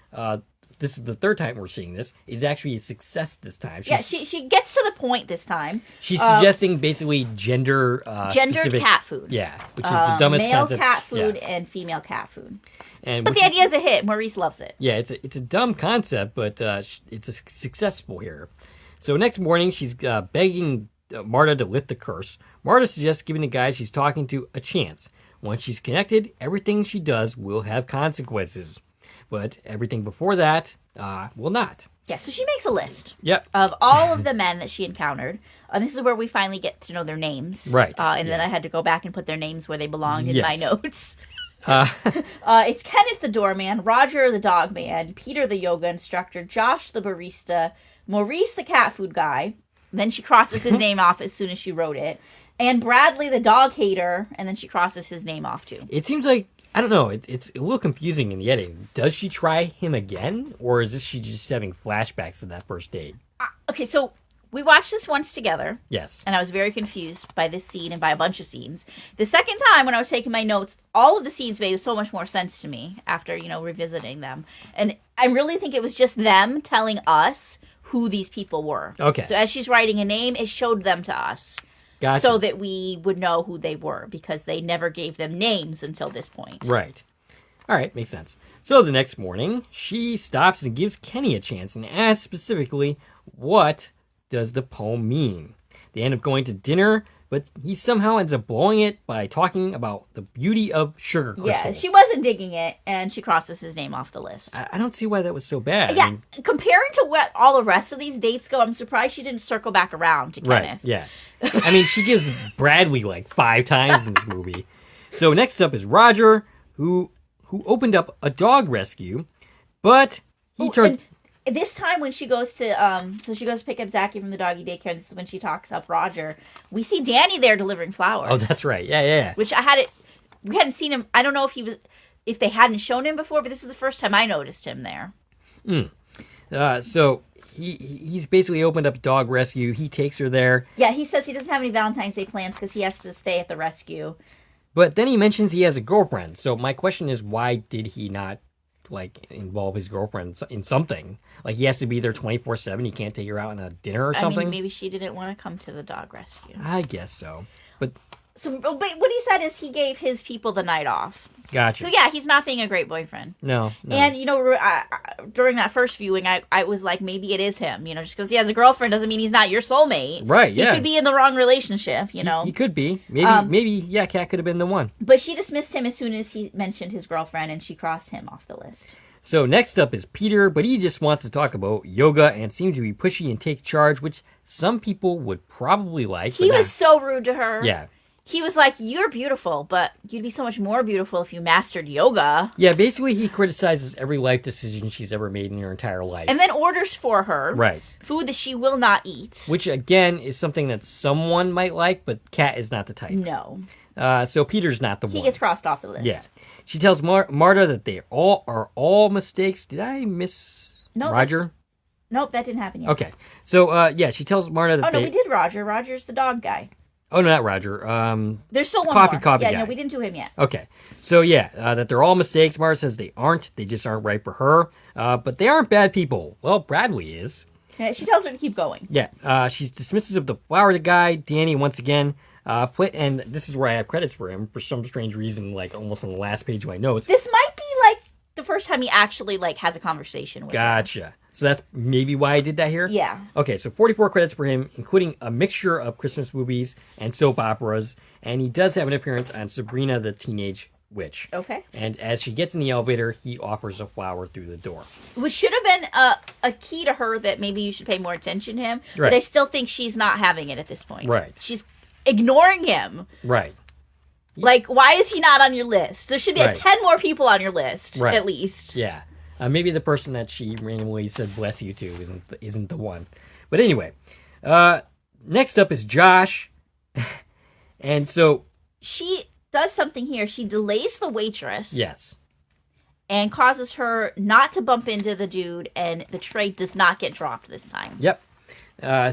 A: this is the third time we're seeing this, is actually a success this time.
B: She gets to the point this time.
A: She's suggesting basically gendered
B: specific, cat food.
A: Yeah, which is the dumbest
B: male
A: concept.
B: Male cat food and female cat food.
A: But
B: the idea is a hit. Maurice loves it.
A: Yeah, it's a dumb concept, but it's successful here. So next morning, she's begging Marta to lift the curse. Marta suggests giving the guy she's talking to a chance. Once she's connected, everything she does will have consequences. But everything before that will not.
B: Yeah, so she makes a list
A: Yep.
B: of all of the men that she encountered. And this is where we finally get to know their names.
A: Right.
B: Then I had to go back and put their names where they belonged in my notes. It's Kenneth the doorman, Roger the dog man, Peter the yoga instructor, Josh the barista, Maurice the cat food guy. Then she crosses his name off as soon as she wrote it. And Bradley the dog hater, and then she crosses his name off too.
A: It seems like, I don't know, it's a little confusing in the editing. Does she try him again? Or is she just having flashbacks to that first date?
B: Okay, so we watched this once together.
A: Yes.
B: And I was very confused by this scene and by a bunch of scenes. The second time when I was taking my notes, all of the scenes made so much more sense to me after, revisiting them. And I really think it was just them telling us who these people were.
A: Okay.
B: So as she's writing a name, it showed them to us.
A: Gotcha.
B: So that we would know who they were, because they never gave them names until this point.
A: Right. All right, makes sense. So the next morning, she stops and gives Kenny a chance and asks specifically, what does the poem mean? They end up going to dinner, but he somehow ends up blowing it by talking about the beauty of sugar crystals.
B: Yeah, she wasn't digging it, and she crosses his name off the list.
A: I don't see why that was so bad.
B: Yeah, comparing to what all the rest of these dates go, I'm surprised she didn't circle back around to Kenneth.
A: Right, yeah. I mean, she gives Bradley like 5 times in this movie. So next up is Roger, who opened up a dog rescue, but he turned...
B: This time when she goes to, she goes to pick up Zachy from the doggy daycare, and this is when she talks up Roger, we see Danny there delivering flowers.
A: Oh, that's right. Yeah.
B: Which we hadn't seen him, I don't know if they hadn't shown him before, but this is the first time I noticed him there.
A: So he's basically opened up a dog rescue. He takes her there.
B: Yeah, he says he doesn't have any Valentine's Day plans because he has to stay at the rescue.
A: But then he mentions he has a girlfriend. So my question is, why did he not involve his girlfriend in something? Like, he has to be there 24/7. He can't take her out on a dinner or something.
B: I mean, maybe she didn't want to come to the dog rescue.
A: I guess so. But
B: what he said is he gave his people the night off.
A: Gotcha.
B: So yeah, he's not being a great boyfriend.
A: No.
B: And during that first viewing, I was like, maybe it is him. Just because he has a girlfriend doesn't mean he's not your soulmate.
A: Right. Yeah.
B: He could be in the wrong relationship.
A: He could be. Maybe. Kat could have been the one.
B: But she dismissed him as soon as he mentioned his girlfriend, and she crossed him off the list.
A: So next up is Peter, but he just wants to talk about yoga and seems to be pushy and take charge, which some people would probably like.
B: He was so rude to her.
A: Yeah.
B: He was like, you're beautiful, but you'd be so much more beautiful if you mastered yoga.
A: Yeah, basically he criticizes every life decision she's ever made in her entire life.
B: And then orders for her
A: right.
B: food that she will not eat.
A: Which, again, is something that someone might like, but Kat is not the type.
B: No.
A: So Peter's not the one.
B: He gets crossed off the list.
A: Yeah. She tells Marta that they are all mistakes. Did I miss Roger?
B: Nope, that didn't happen yet.
A: Okay. So, yeah, she tells Marta that
B: we did Roger. Roger's the dog guy.
A: Oh, no, not Roger.
B: There's still one
A: Coffee
B: more.
A: guy.
B: No, we didn't do him yet.
A: Okay. So, yeah, that they're all mistakes. Marta says they aren't. They just aren't right for her. But they aren't bad people. Well, Bradley is.
B: Yeah, she tells her to keep going.
A: Yeah. She's dismissive of the flower guy. Danny, once again, and this is where I have credits for him for some strange reason, like almost on the last page of my notes.
B: This might be, like, the first time he actually, like, has a conversation with her.
A: Gotcha. So that's maybe why I did that here?
B: Yeah.
A: Okay, so 44 credits for him, including a mixture of Christmas movies and soap operas. And he does have an appearance on Sabrina the Teenage Witch.
B: Okay.
A: And as she gets in the elevator, he offers a flower through the door.
B: Which should have been a key to her that maybe you should pay more attention to him.
A: Right.
B: But I still think she's not having it at this point.
A: Right.
B: She's ignoring him.
A: Right.
B: Like, why is he not on your list? There should be
A: Right.
B: 10 more people on your list,
A: Right.
B: at least.
A: Yeah. Maybe the person that she randomly said bless you to isn't the one. But anyway, next up is Josh. And so
B: She does something here. She delays the waitress.
A: yes.
B: And causes her not to bump into the dude, and the tray does not get dropped this time.
A: Yep.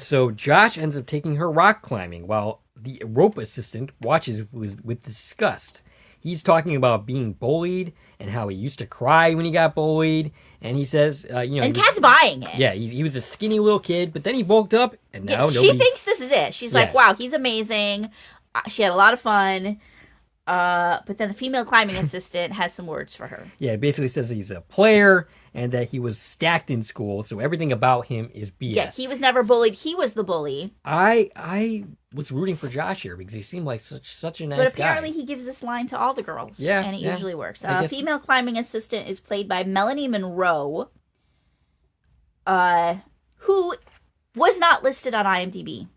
A: So Josh ends up taking her rock climbing while the rope assistant watches with disgust. He's talking about being bullied and how he used to cry when he got bullied. And he says,
B: And Kat's buying it.
A: Yeah, he was a skinny little kid, but then he bulked up, and now
B: She thinks this is it. She's like,
A: Yeah.
B: wow, he's amazing. She had a lot of fun. But then the female climbing assistant has some words for her.
A: Yeah, it basically says he's a player and that he was stacked in school, so everything about him is BS.
B: Yeah, he was never bullied. He was the bully.
A: I was rooting for Josh here because he seemed like such a nice guy.
B: But apparently he gives this line to all the girls.
A: Yeah,
B: and it
A: yeah.
B: usually works.
A: I guess-
B: Female climbing assistant is played by Melanie Monroe, who was not listed on IMDb.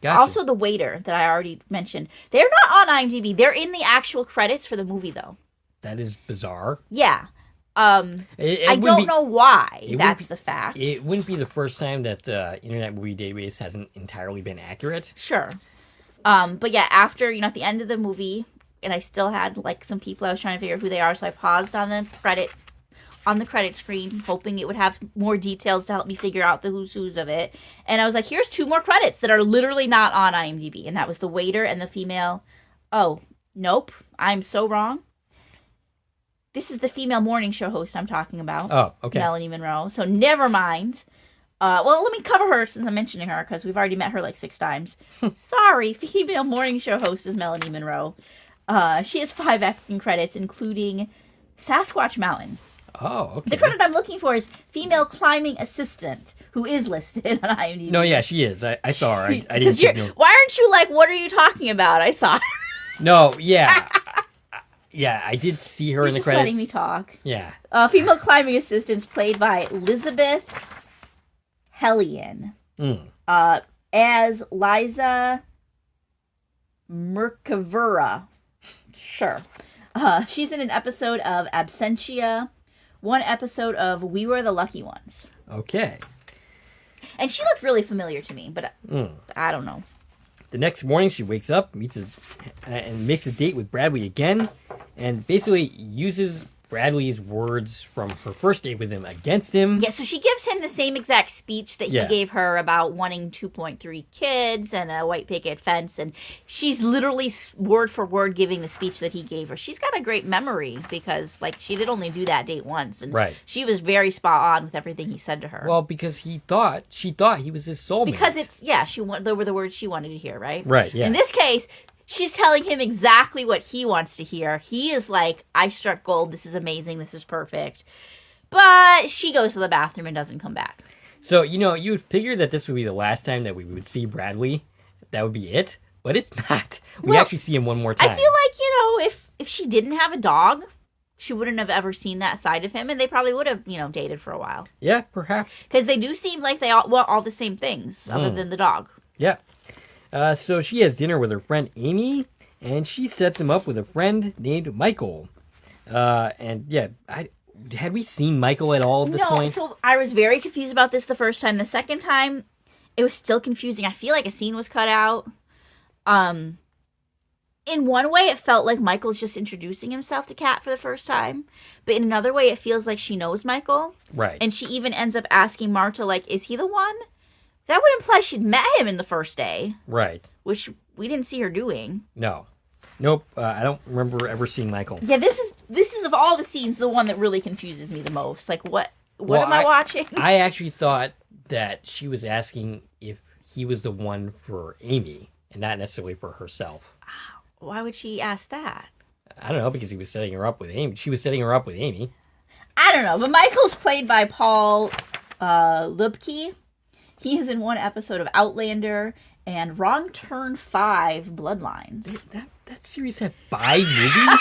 A: Gotcha.
B: Also, the waiter that I already mentioned. They're not on IMDb. They're in the actual credits for the movie, though.
A: That is bizarre.
B: Yeah.
A: It
B: I
A: wouldn't
B: don't
A: be-
B: know why
A: it
B: that's
A: wouldn't
B: the fact.
A: It wouldn't be the first time that the Internet Movie Database hasn't entirely been accurate.
B: Sure. But yeah, after, at the end of the movie, and I still had, like, some people I was trying to figure out who they are, so I paused on the credit screen, hoping it would have more details to help me figure out the who's who's of it. And I was like, here's 2 more credits that are literally not on IMDb. And that was the waiter and the female. Oh, nope. I'm so wrong. This is the female morning show host I'm talking about.
A: Oh, okay.
B: Melanie Monroe. So never mind. Well, let me cover her since I'm mentioning her, because we've already met her like 6 times. Sorry, female morning show host is Melanie Monroe. She has 5 acting credits, including Sasquatch Mountain.
A: Oh, okay.
B: The credit I'm looking for is female climbing assistant, who is listed on IMDb.
A: No, yeah, she is. I saw her. I didn't
B: 'Cause
A: take no.
B: Why aren't you like, what are you talking about? I saw her.
A: No, yeah. Yeah, I did see her in the
B: Just
A: credits.
B: letting me talk.
A: Yeah.
B: Female climbing assistants played by Elizabeth Hellion. As Liza Mercavura. Sure. She's in an episode of Absentia, 1 episode of We Were the Lucky Ones.
A: Okay.
B: And she looked really familiar to me, but I don't know.
A: The next morning, she wakes up, and makes a date with Bradley again, and basically uses Bradley's words from her first date with him against him.
B: Yeah, so she gives him the same exact speech that he
A: Yeah.
B: gave her about wanting 2.3 kids and a white picket fence, and she's literally word for word giving the speech that he gave her. She's got a great memory because, like, she did only do that date once, and
A: Right.
B: she was very spot on with everything he said to her.
A: Well, because she thought he was his soulmate.
B: because they were the words she wanted to hear, right?
A: Right, yeah.
B: In this case, she's telling him exactly what he wants to hear. He is like, I struck gold. This is amazing. This is perfect. But she goes to the bathroom and doesn't come back.
A: So, you would figure that this would be the last time that we would see Bradley. That would be it. But it's not. We actually see him one more time.
B: I feel like, if she didn't have a dog, she wouldn't have ever seen that side of him. And they probably would have, dated for a while.
A: Yeah, perhaps.
B: Because they do seem like they all want all the same things, other than the dog.
A: Yeah. So she has dinner with her friend Amy, and she sets him up with a friend named Michael. And yeah, had we seen Michael at all at this point?
B: So I was very confused about this the first time. The second time, it was still confusing. I feel like a scene was cut out. in one way, it felt like Michael's just introducing himself to Kat for the first time. But in another way, it feels like she knows Michael.
A: Right.
B: And she even ends up asking Marta, like, is he the one? That would imply she'd met him in the first day.
A: Right.
B: Which we didn't see her doing.
A: No. Nope. I don't remember ever seeing Michael.
B: Yeah, this is of all the scenes, the one that really confuses me the most. Like, what am I watching?
A: I actually thought that she was asking if he was the one for Amy and not necessarily for herself.
B: Why would she ask that?
A: I don't know, because he was setting her up with Amy. She was setting her up with Amy.
B: I don't know, but Michael's played by Paul Lubke. He is in one episode of Outlander and Wrong Turn 5 Bloodlines.
A: That series had 5 movies?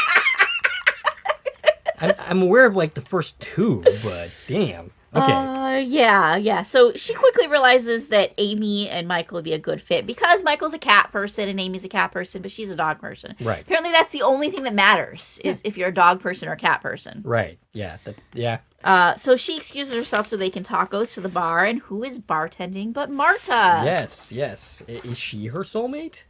A: I'm aware of, like, the first 2, but damn. Okay.
B: Yeah. So she quickly realizes that Amy and Michael would be a good fit because Michael's a cat person and Amy's a cat person, but she's a dog person.
A: Right.
B: Apparently that's the only thing that matters is if you're a dog person or a cat person.
A: Right. Yeah.
B: So she excuses herself so they can talk, goes to the bar, and who is bartending but Marta?
A: Yes. Is she her soulmate?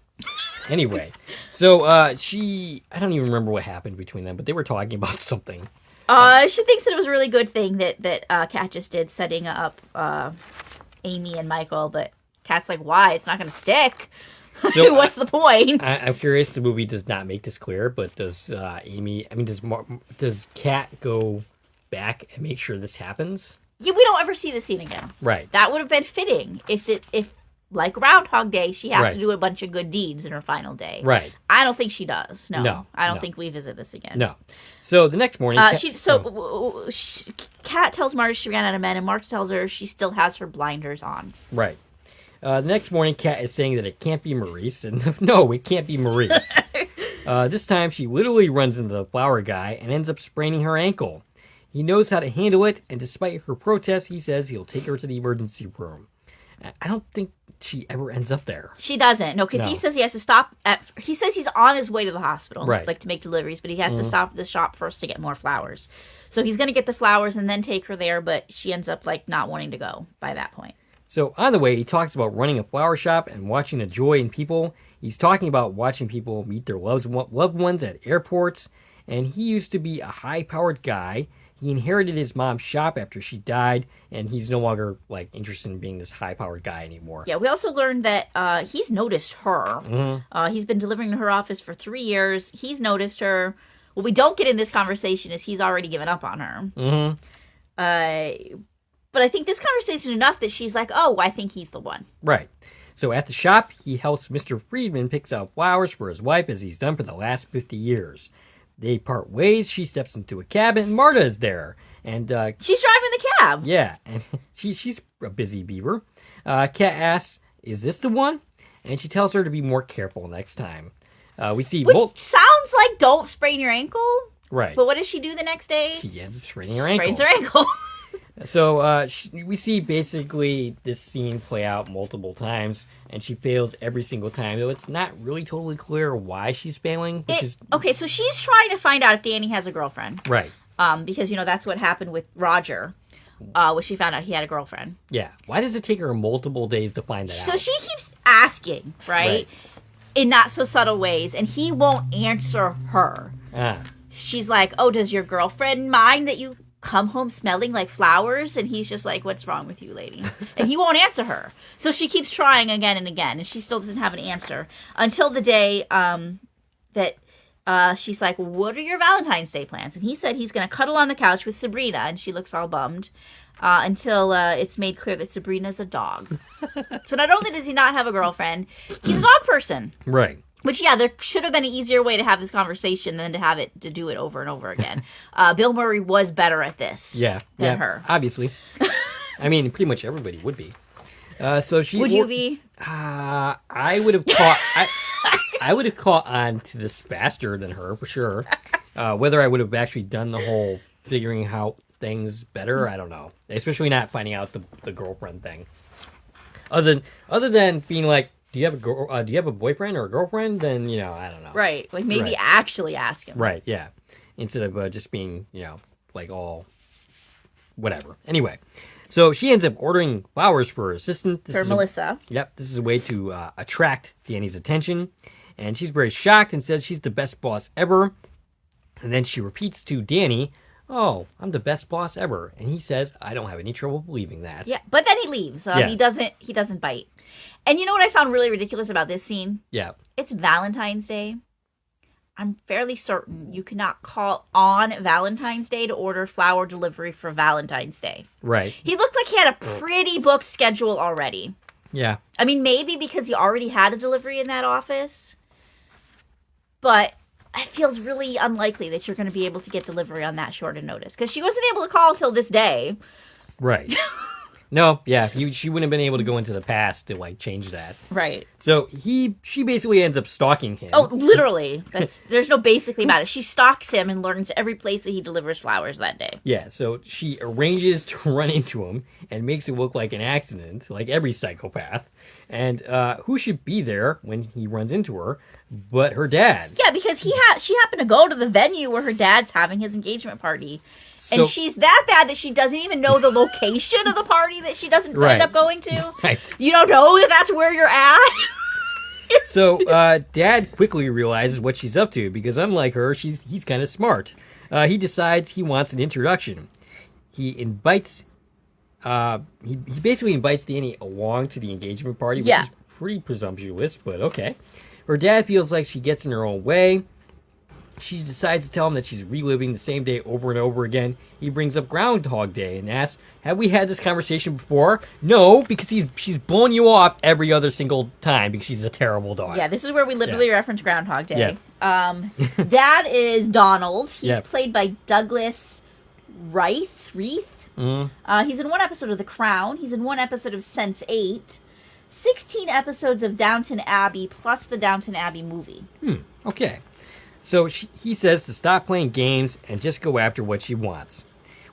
A: Anyway, so I don't even remember what happened between them, but they were talking about something.
B: She thinks that it was a really good thing that Kat just did, setting up Amy and Michael, but Kat's like, why? It's not going to stick. So, what's the point?
A: I'm curious, the movie does not make this clear, but does Kat go back and make sure this happens?
B: Yeah, we don't ever see the scene again.
A: Right.
B: That would have been fitting if like Groundhog Day, she has
A: Right.
B: to do a bunch of good deeds in her final day.
A: Right.
B: I don't think she does. No. I don't
A: no.
B: think we visit this again.
A: No. So the next morning...
B: Kat tells Marta she ran out of men, and Marta tells her she still has her blinders on.
A: Right. The next morning, Kat is saying that it can't be Maurice, and no, it can't be Maurice. This time, she literally runs into the flower guy and ends up spraining her ankle. He knows how to handle it, and despite her protest, he says he'll take her to the emergency room. I don't think she ever ends up there.
B: She doesn't. No, because he says he has to stop he says he's on his way to the hospital,
A: right.
B: like to make deliveries, but he has to stop at the shop first to get more flowers. So he's going to get the flowers and then take her there, but she ends up like not wanting to go by that point.
A: So on the way, he talks about running a flower shop and watching the joy in people. He's talking about watching people meet their loved ones at airports, and he used to be a high-powered guy. He inherited his mom's shop after she died, and he's no longer like interested in being this high-powered guy anymore.
B: Yeah, we also learned that he's noticed her. Mm-hmm. He's been delivering to her office for 3 years. He's noticed her. What we don't get in this conversation is he's already given up on her.
A: Mm-hmm.
B: But I think this conversation is enough that she's like, oh, I think he's the one.
A: Right. So at the shop, he helps Mr. Friedman pick out flowers for his wife as he's done for the last 50 years. They part ways. She steps into a cab, and Marta is there. And
B: she's driving the cab.
A: Yeah, and she's a busy beaver. Kat asks, "Is this the one?" And she tells her to be more careful next time. We see
B: Which sounds like don't sprain your ankle.
A: Right.
B: But what does she do the next day?
A: She ends up spraining her ankle.
B: Sprains her ankle.
A: So we see basically this scene play out multiple times, and she fails every single time. Though it's not really totally clear why she's failing.
B: Okay, so she's trying to find out if Danny has a girlfriend.
A: Right.
B: Because, that's what happened with Roger, when she found out he had a girlfriend.
A: Yeah. Why does it take her multiple days to find that out?
B: So she keeps asking, right? In not so subtle ways, and he won't answer her. She's like, oh, does your girlfriend mind that you come home smelling like flowers? And he's just like, what's wrong with you, lady? And he won't answer her. So she keeps trying again and again, and she still doesn't have an answer until the day that she's like, what are your Valentine's Day plans? And he said he's going to cuddle on the couch with Sabrina, and she looks all bummed until it's made clear that Sabrina's a dog. So not only does he not have a girlfriend, he's a dog person.
A: Right.
B: Which, there should have been an easier way to have this conversation than to do it over and over again. Bill Murray was better at this than her.
A: Obviously. I mean, pretty much everybody would be.
B: Would you be?
A: I would have caught... I would have caught on to this faster than her, for sure. Whether I would have actually done the whole figuring out things better, I don't know. Especially not finding out the girlfriend thing. Other than being like, do you have a boyfriend or a girlfriend? Then, I don't know.
B: Right. Like, maybe actually ask him.
A: Right, yeah. Instead of just being, like all whatever. Anyway, so she ends up ordering flowers for her assistant.
B: Melissa.
A: Yep, this is a way to attract Danny's attention. And she's very shocked and says she's the best boss ever. And then she repeats to Danny, "Oh, I'm the best boss ever." And he says, "I don't have any trouble believing that."
B: Yeah, but then he leaves.
A: Yeah.
B: He doesn't bite. And you know what I found really ridiculous about this scene?
A: Yeah.
B: It's Valentine's Day. I'm fairly certain you cannot call on Valentine's Day to order flower delivery for Valentine's Day.
A: Right.
B: He looked like he had a pretty booked schedule already.
A: Yeah.
B: I mean, maybe because he already had a delivery in that office. But it feels really unlikely that you're going to be able to get delivery on that short a notice. Because she wasn't able to call till this day.
A: Right. No, yeah, she wouldn't have been able to go into the past to, like, change that.
B: Right.
A: So she basically ends up stalking him.
B: Oh, literally. There's no basically about it. She stalks him and learns every place that he delivers flowers that day.
A: Yeah, so she arranges to run into him and makes it look like an accident, like every psychopath. And who should be there when he runs into her but her dad?
B: Yeah, because she happened to go to the venue where her dad's having his engagement party. And she's that bad that she doesn't even know the location of the party that she doesn't end up going to.
A: Right.
B: You don't know that that's where you're at?
A: So Dad quickly realizes what she's up to because unlike her, he's kind of smart. He decides he wants an introduction. He invites... he basically invites Danny along to the engagement party, which is pretty presumptuous, but okay. Her dad feels like she gets in her own way. She decides to tell him that she's reliving the same day over and over again. He brings up Groundhog Day and asks, "Have we had this conversation before?" No, because she's blowing you off every other single time because she's a terrible dog.
B: Yeah, this is where we literally reference Groundhog Day. Yeah. Dad is Donald. He's played by Douglas Reith. Mm-hmm. He's in one episode of The Crown. He's in one episode of Sense8. 16 episodes of Downton Abbey plus the Downton Abbey movie.
A: Okay. So he says to stop playing games and just go after what she wants.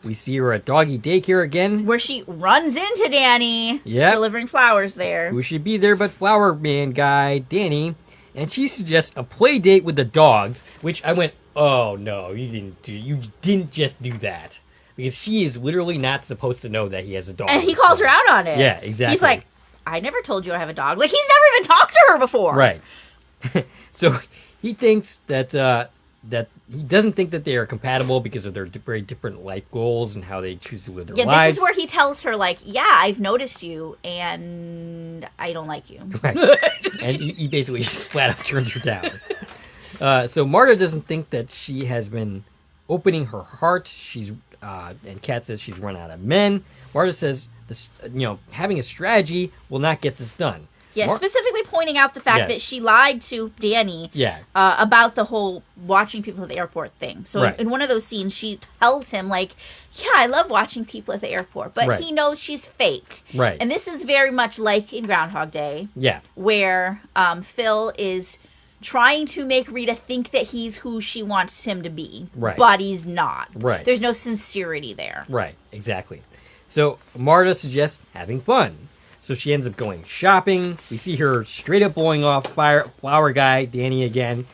A: We see her at doggy daycare again.
B: Where she runs into Danny. Delivering flowers there.
A: Who should be there but flower man guy, Danny. And she suggests a play date with the dogs, which I went, oh no, you didn't just do that. Because she is literally not supposed to know that he has a dog.
B: And he calls her out on it.
A: Yeah, exactly.
B: He's like, "I never told you I have a dog." Like, he's never even talked to her before.
A: Right. So he thinks that he doesn't think that they are compatible because of their very different life goals and how they choose to live their lives.
B: Yeah, this is where he tells her, like, "Yeah, I've noticed you, and I don't like you."
A: Right. And he basically just flat out turns her down. So Marta doesn't think that she has been opening her heart. And Kat says she's run out of men. Marta says, having a strategy will not get this done.
B: Yeah, specifically pointing out the fact that she lied to Danny about the whole watching people at the airport thing. So in one of those scenes, she tells him, like, "Yeah, I love watching people at the airport," but he knows she's fake.
A: Right.
B: And this is very much like in Groundhog Day.
A: Yeah.
B: Where Phil is trying to make Rita think that he's who she wants him to be.
A: Right.
B: But he's not.
A: Right.
B: There's no sincerity there.
A: Right, exactly. So Marta suggests having fun. So she ends up going shopping. We see her straight up blowing off flower guy, Danny, again.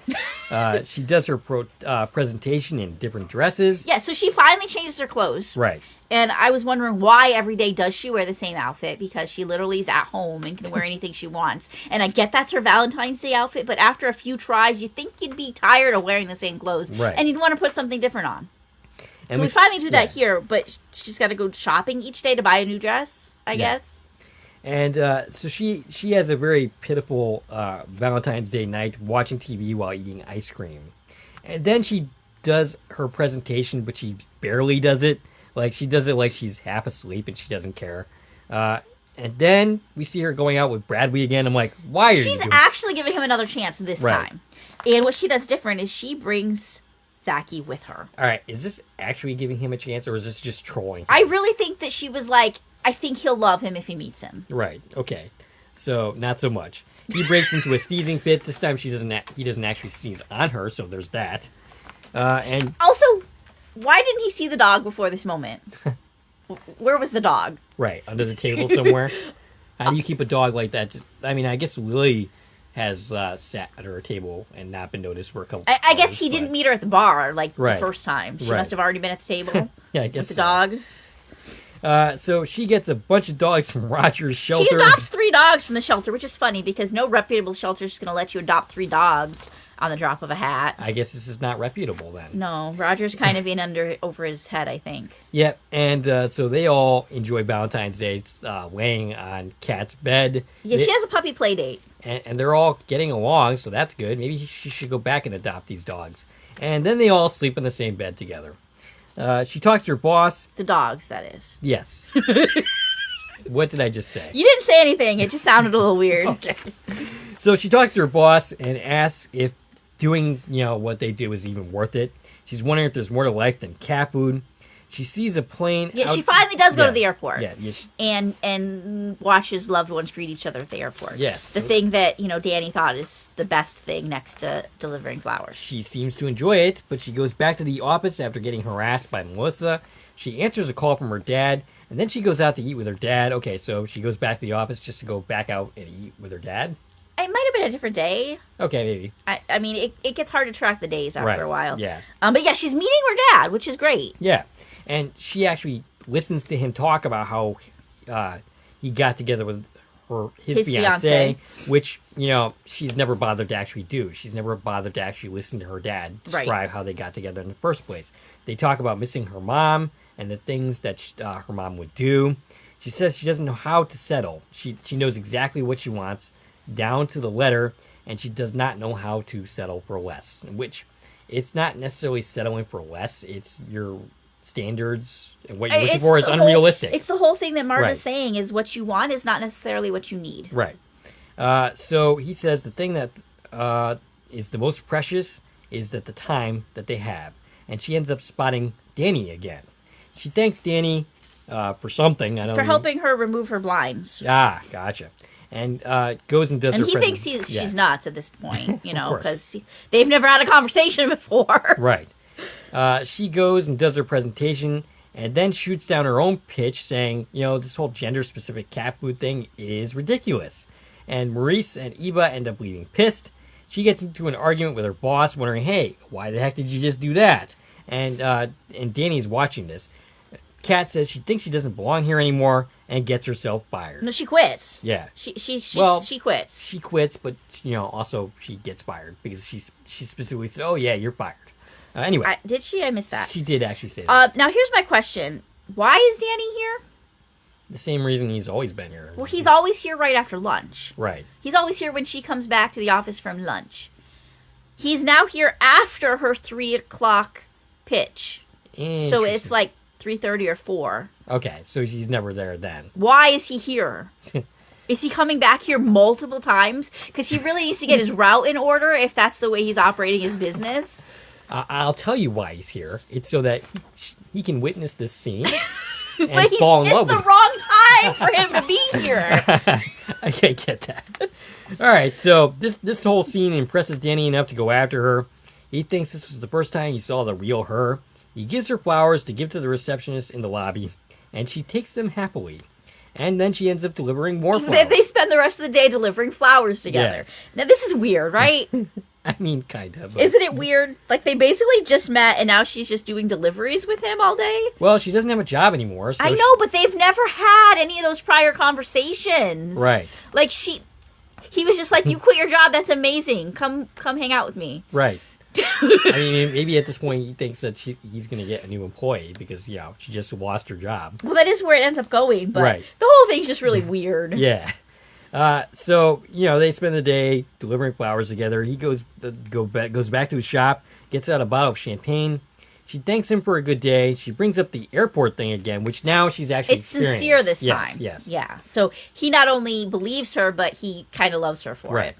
A: She does her presentation in different dresses.
B: Yeah, so she finally changes her clothes.
A: Right.
B: And I was wondering why every day does she wear the same outfit, because she literally is at home and can wear anything she wants. And I get that's her Valentine's Day outfit, but after a few tries, you think you'd be tired of wearing the same clothes.
A: Right.
B: And you'd want to put something different on.
A: And
B: so we finally do that here, but she's got to go shopping each day to buy a new dress, I guess.
A: And so she has a very pitiful Valentine's Day night watching TV while eating ice cream. And then she does her presentation, but she barely does it. Like, she does it like she's half asleep and she doesn't care. And then we see her going out with Bradley again. I'm like, why are you doing
B: She's actually giving him another chance this time. And what she does different is she brings Zachy with her.
A: All right, is this actually giving him a chance, or is this just trolling him?
B: I really think that she was like, I think he'll love him if he meets him.
A: Right, okay. So, not so much. He breaks into a sneezing fit. This time he doesn't actually sneeze on her, so there's that. And
B: also, why didn't he see the dog before this moment? Where was the dog?
A: Right, under the table somewhere. How do you keep a dog like that? I guess Lily has sat at her table and not been noticed for a couple
B: I guess he didn't meet her at the bar, the first time. She
A: Right.
B: must have already been at the table
A: yeah, I guess
B: with the dog.
A: So she gets a bunch of dogs from Roger's shelter.
B: She adopts 3 dogs from the shelter, which is funny because no reputable shelter is going to let you adopt 3 dogs on the drop of a hat.
A: I guess this is not reputable then.
B: No, Roger's kind of in over his head, I think.
A: Yep, and so they all enjoy Valentine's Day laying on Kat's bed.
B: Yeah, she has a puppy play date.
A: And they're all getting along, so that's good. Maybe she should go back and adopt these dogs. And then they all sleep in the same bed together. She talks to her boss.
B: The dogs, that is.
A: Yes. What did I just say?
B: You didn't say anything. It just sounded a little weird.
A: Okay. So she talks to her boss and asks if doing, what they do is even worth it. She's wondering if there's more to life than cat food. She sees a plane.
B: Yeah, she finally does go to the airport.
A: Yeah,
B: and watches loved ones greet each other at the airport.
A: Yes.
B: The thing that, Danny thought is the best thing next to delivering flowers.
A: She seems to enjoy it, but she goes back to the office after getting harassed by Melissa. She answers a call from her dad, and then she goes out to eat with her dad. Okay, so she goes back to the office just to go back out and eat with her dad?
B: It might have been a different day.
A: Okay, maybe.
B: I mean, it gets hard to track the days after a while.
A: Yeah.
B: But yeah, she's meeting her dad, which is great.
A: Yeah. And she actually listens to him talk about how he got together with his fiancé, which, she's never bothered to actually do. She's never bothered to actually listen to her dad describe how they got together in the first place. They talk about missing her mom and the things that her mom would do. She says she doesn't know how to settle. She knows exactly what she wants, down to the letter, and she does not know how to settle for less, which it's not necessarily settling for less. It's your standards and what you're looking for is unrealistic.
B: It's the whole thing that Marta's saying is what you want is not necessarily what you need.
A: Right. So he says the thing that is the most precious is that the time that they have. And she ends up spotting Danny again. She thanks Danny for something.
B: For helping her remove her blinds.
A: Ah, gotcha. And goes and does her
B: present. And he thinks she's nuts at this point, because they've never had a conversation before.
A: Right. She goes and does her presentation and then shoots down her own pitch saying, this whole gender-specific cat food thing is ridiculous. And Maurice and Eva end up leaving pissed. She gets into an argument with her boss, wondering, hey, why the heck did you just do that? And Danny's watching this. Kat says she thinks she doesn't belong here anymore and gets herself fired.
B: No, she quits.
A: Yeah.
B: She quits.
A: She quits, but also she gets fired because she specifically said, "Oh yeah, you're fired." Anyway,
B: did she? I missed that.
A: She did actually say that.
B: Now here's my question: why is Danny here?
A: The same reason he's always been here.
B: Well, he's always here right after lunch.
A: Right.
B: He's always here when she comes back to the office from lunch. He's now here after her 3:00 pitch. So it's like 3:30 or 4.
A: Okay, so he's never there then.
B: Why is he here? Is he coming back here multiple times? Because he really needs to get his route in order if that's the way he's operating his business.
A: I'll tell you why he's here. It's so that he can witness this scene and fall in love with it.
B: It's the wrong time for him to be here.
A: I can't get that. All right, so this whole scene impresses Danny enough to go after her. He thinks this was the first time he saw the real her. He gives her flowers to give to the receptionist in the lobby, and she takes them happily. And then she ends up delivering more flowers.
B: They spend the rest of the day delivering flowers together. Yes. Now, this is weird, right?
A: I mean, kind of.
B: Isn't it weird? Like, they basically just met, and now she's just doing deliveries with him all day?
A: Well, she doesn't have a job anymore. So
B: I know, but they've never had any of those prior conversations.
A: Right.
B: Like, he was just like, you quit your job, that's amazing. Come hang out with me.
A: Right. I mean, maybe at this point he thinks that he's going to get a new employee because, she just lost her job.
B: Well, that is where it ends up going, but
A: right.
B: The whole thing's just really weird.
A: Yeah. So, they spend the day delivering flowers together. He goes back to his shop, gets out a bottle of champagne. She thanks him for a good day. She brings up the airport thing again, which now she's actually experienced.
B: It's sincere this time.
A: Yes.
B: Yeah. So he not only believes her, but he kind of loves her for it.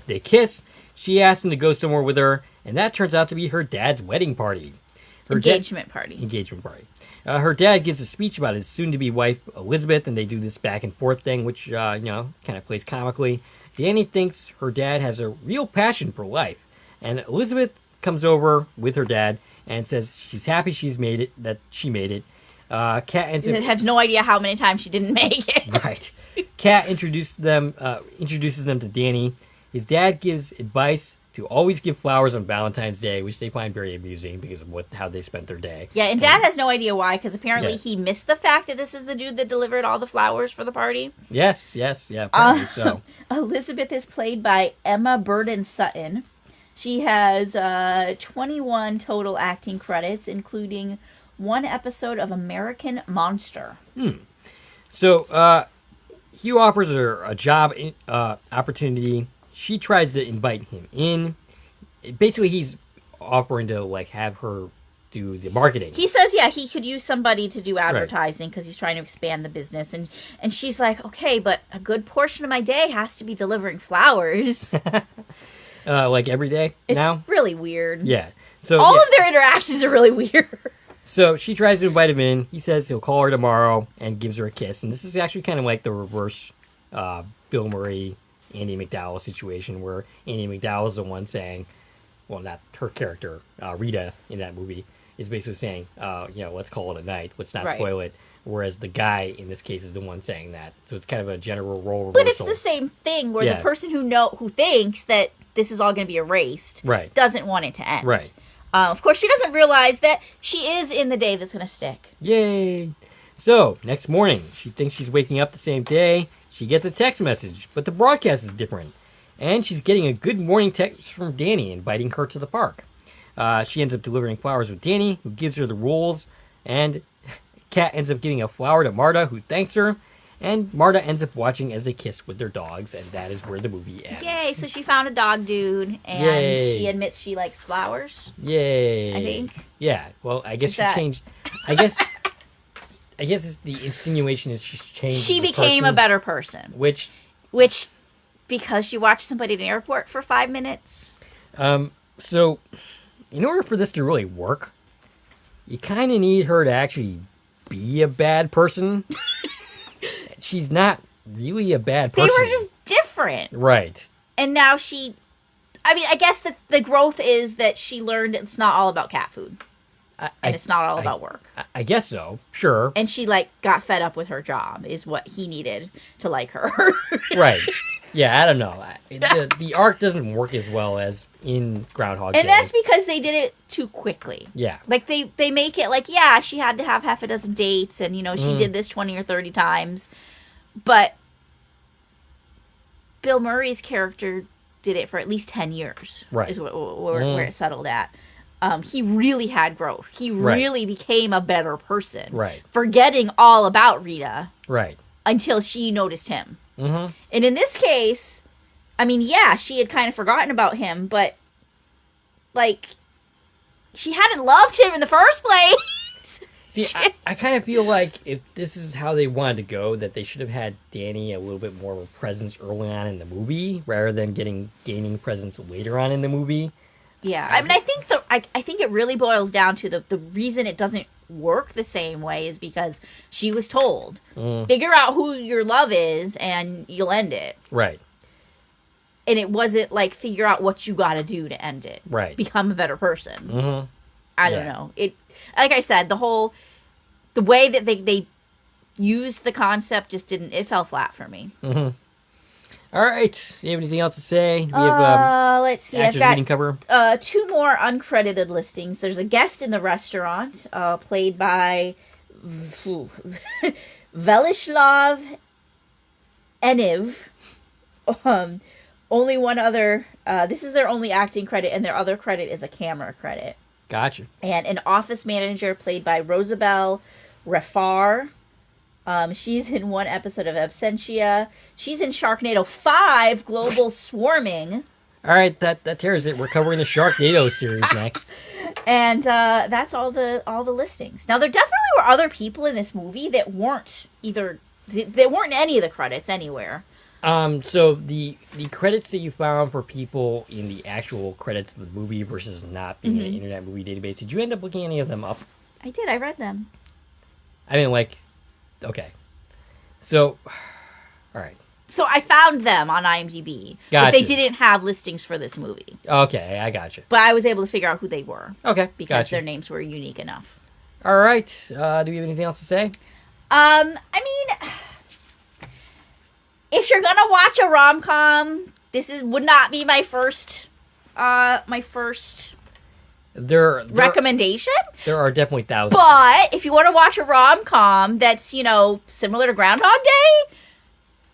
A: They kiss. She asks him to go somewhere with her, and that turns out to be her dad's wedding party.
B: Engagement party.
A: Her dad gives a speech about his soon-to-be wife, Elizabeth, and they do this back-and-forth thing, which, kind of plays comically. Danny thinks her dad has a real passion for life, and Elizabeth comes over with her dad and says she's happy she made it. Kat ends up...
B: have no idea how many times she didn't make it.
A: Right. Kat introduces them to Danny. His dad gives advice to always give flowers on Valentine's Day, which they find very amusing because of how they spent their day.
B: Yeah, and Dad has no idea why, because apparently he missed the fact that this is the dude that delivered all the flowers for the party.
A: Yes, apparently so.
B: Elizabeth is played by Emma Burden Sutton. She has 21 total acting credits, including 1 episode of American Monster.
A: So, Hugh offers her a job opportunity. She tries to invite him in. Basically, he's offering to have her do the marketing.
B: He says, he could use somebody to do advertising because he's trying to expand the business. And she's like, okay, but a good portion of my day has to be delivering flowers.
A: Every day now?
B: It's really weird.
A: Yeah. So
B: all of their interactions are really weird.
A: So she tries to invite him in. He says he'll call her tomorrow and gives her a kiss. And this is actually kind of like the reverse Bill Murray, Andy McDowell situation where Andy McDowell is the one saying, well, not her character, Rita in that movie, is basically saying, let's call it a night. Let's not spoil it. Whereas the guy in this case is the one saying that. So it's kind of a general role reversal.
B: But it's the same thing where the person who thinks that this is all going to be erased doesn't want it to end.
A: Right.
B: Of course, she doesn't realize that she is in the day that's going to stick.
A: Yay! So, next morning, she thinks she's waking up the same day. She gets a text message, but the broadcast is different. And she's getting a good morning text from Danny inviting her to the park. She ends up delivering flowers with Danny, who gives her the rules. And Kat ends up giving a flower to Marta, who thanks her. And Marta ends up watching as they kiss with their dogs, and that is where the movie ends.
B: Yay, so she found a dog dude, and she admits she likes flowers.
A: Yay.
B: I think.
A: Yeah, well, I guess changed. I guess it's the insinuation is she's changed.
B: She became a better person.
A: Which,
B: because she watched somebody at an airport for 5 minutes?
A: So, in order for this to really work, you kind of need her to actually be a bad person. She's not really a bad person.
B: They were just different.
A: Right.
B: And now I guess that the growth is that she learned it's not all about cat food. And it's not all about work.
A: I guess so. Sure.
B: And she, got fed up with her job is what he needed to like her.
A: Right. Yeah, I don't know. The arc doesn't work as well as in Groundhog Day.
B: And that's because they did it too quickly.
A: Yeah.
B: They make it she had to have half a dozen dates and, she did this 20 or 30 times. But Bill Murray's character did it for at least 10 years.
A: Right.
B: Is where it settled at. He really had growth. He really became a better person.
A: Right.
B: Forgetting all about Rita.
A: Right.
B: Until she noticed him.
A: Mm-hmm.
B: And in this case, she had kind of forgotten about him, but, she hadn't loved him in the first place.
A: See, I kind of feel like if this is how they wanted to go, that they should have had Danny a little bit more of a presence early on in the movie, rather than gaining presence later on in the movie.
B: Yeah, I think it really boils down to the reason it doesn't work the same way is because she was told, figure out who your love is and you'll end it.
A: Right.
B: And it wasn't figure out what you got to do to end it.
A: Right.
B: Become a better person.
A: Mm-hmm.
B: I don't know. It, like I said, the way that they used the concept it fell flat for me.
A: Mm-hmm. All right. Do you have anything else to say? We have,
B: let's see.
A: I've got cover.
B: 2 more uncredited listings. There's a guest in the restaurant, played by Velislav Eniv. Only one other. This is their only acting credit, and their other credit is a camera credit.
A: Gotcha.
B: And an office manager played by Rosabelle Refar. She's in 1 episode of Absentia. She's in Sharknado 5, Global Swarming.
A: All right, that tears it. We're covering the Sharknado series next.
B: And that's all the listings. Now, there definitely were other people in this movie that weren't in any of the credits anywhere.
A: So the credits that you found for people in the actual credits of the movie versus not being in an Internet Movie Database, did you end up looking any of them up?
B: I did. I read them.
A: Okay. So, all right.
B: So I found them on IMDb,
A: Gotcha.
B: but they didn't have listings for this movie.
A: Okay, I got you.
B: But I was able to figure out who they were.
A: Okay,
B: because their names were unique enough.
A: All right. Do we have anything else to say?
B: If you're gonna watch a rom-com, would not be my first my first
A: There
B: recommendation.
A: There are definitely thousands.
B: But if you want to watch a rom-com that's, similar to Groundhog Day,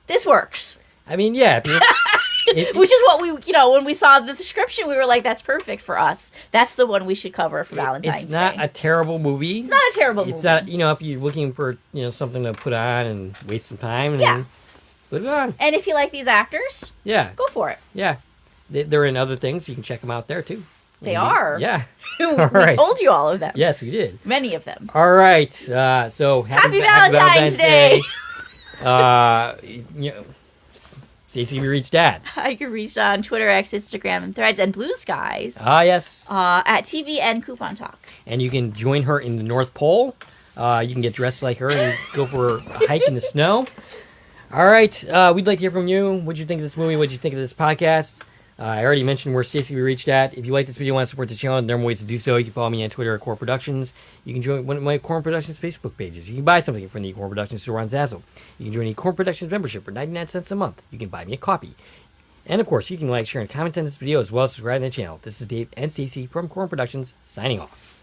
B: this works.
A: I mean, yeah.
B: Which is what we, when we saw the description, we were like, that's perfect for us. That's the one we should cover for Valentine's Day.
A: It's not a terrible movie.
B: It's not a terrible movie.
A: It's not, if you're looking for, something to put on and waste some time, and put it on.
B: And if you like these actors, go for it.
A: Yeah. They're in other things. You can check them out there, too.
B: They are.
A: Yeah.
B: We told you all of them.
A: Yes, we did.
B: Many of them.
A: All right. So
B: happy Valentine's Day.
A: Stacie, we reached Dad.
B: I can reach on Twitter, X, Instagram, and Threads, and Blue Skies.
A: Yes.
B: At TVN Coupon Talk.
A: And you can join her in the North Pole. You can get dressed like her and go for a hike in the snow. All right. We'd like to hear from you. What'd you think of this movie? What'd you think of this podcast? I already mentioned where Stacie we reached at. If you like this video and want to support the channel, there are ways to do so. You can follow me on Twitter at Core Productions. You can join one of my Core Productions Facebook pages. You can buy something from the Core Productions store on Zazzle. You can join the Core Productions membership for 99 cents a month. You can buy me a coffee. And of course, you can like, share, and comment on this video as well as subscribe to the channel. This is Dave and Stacie from Core Productions signing off.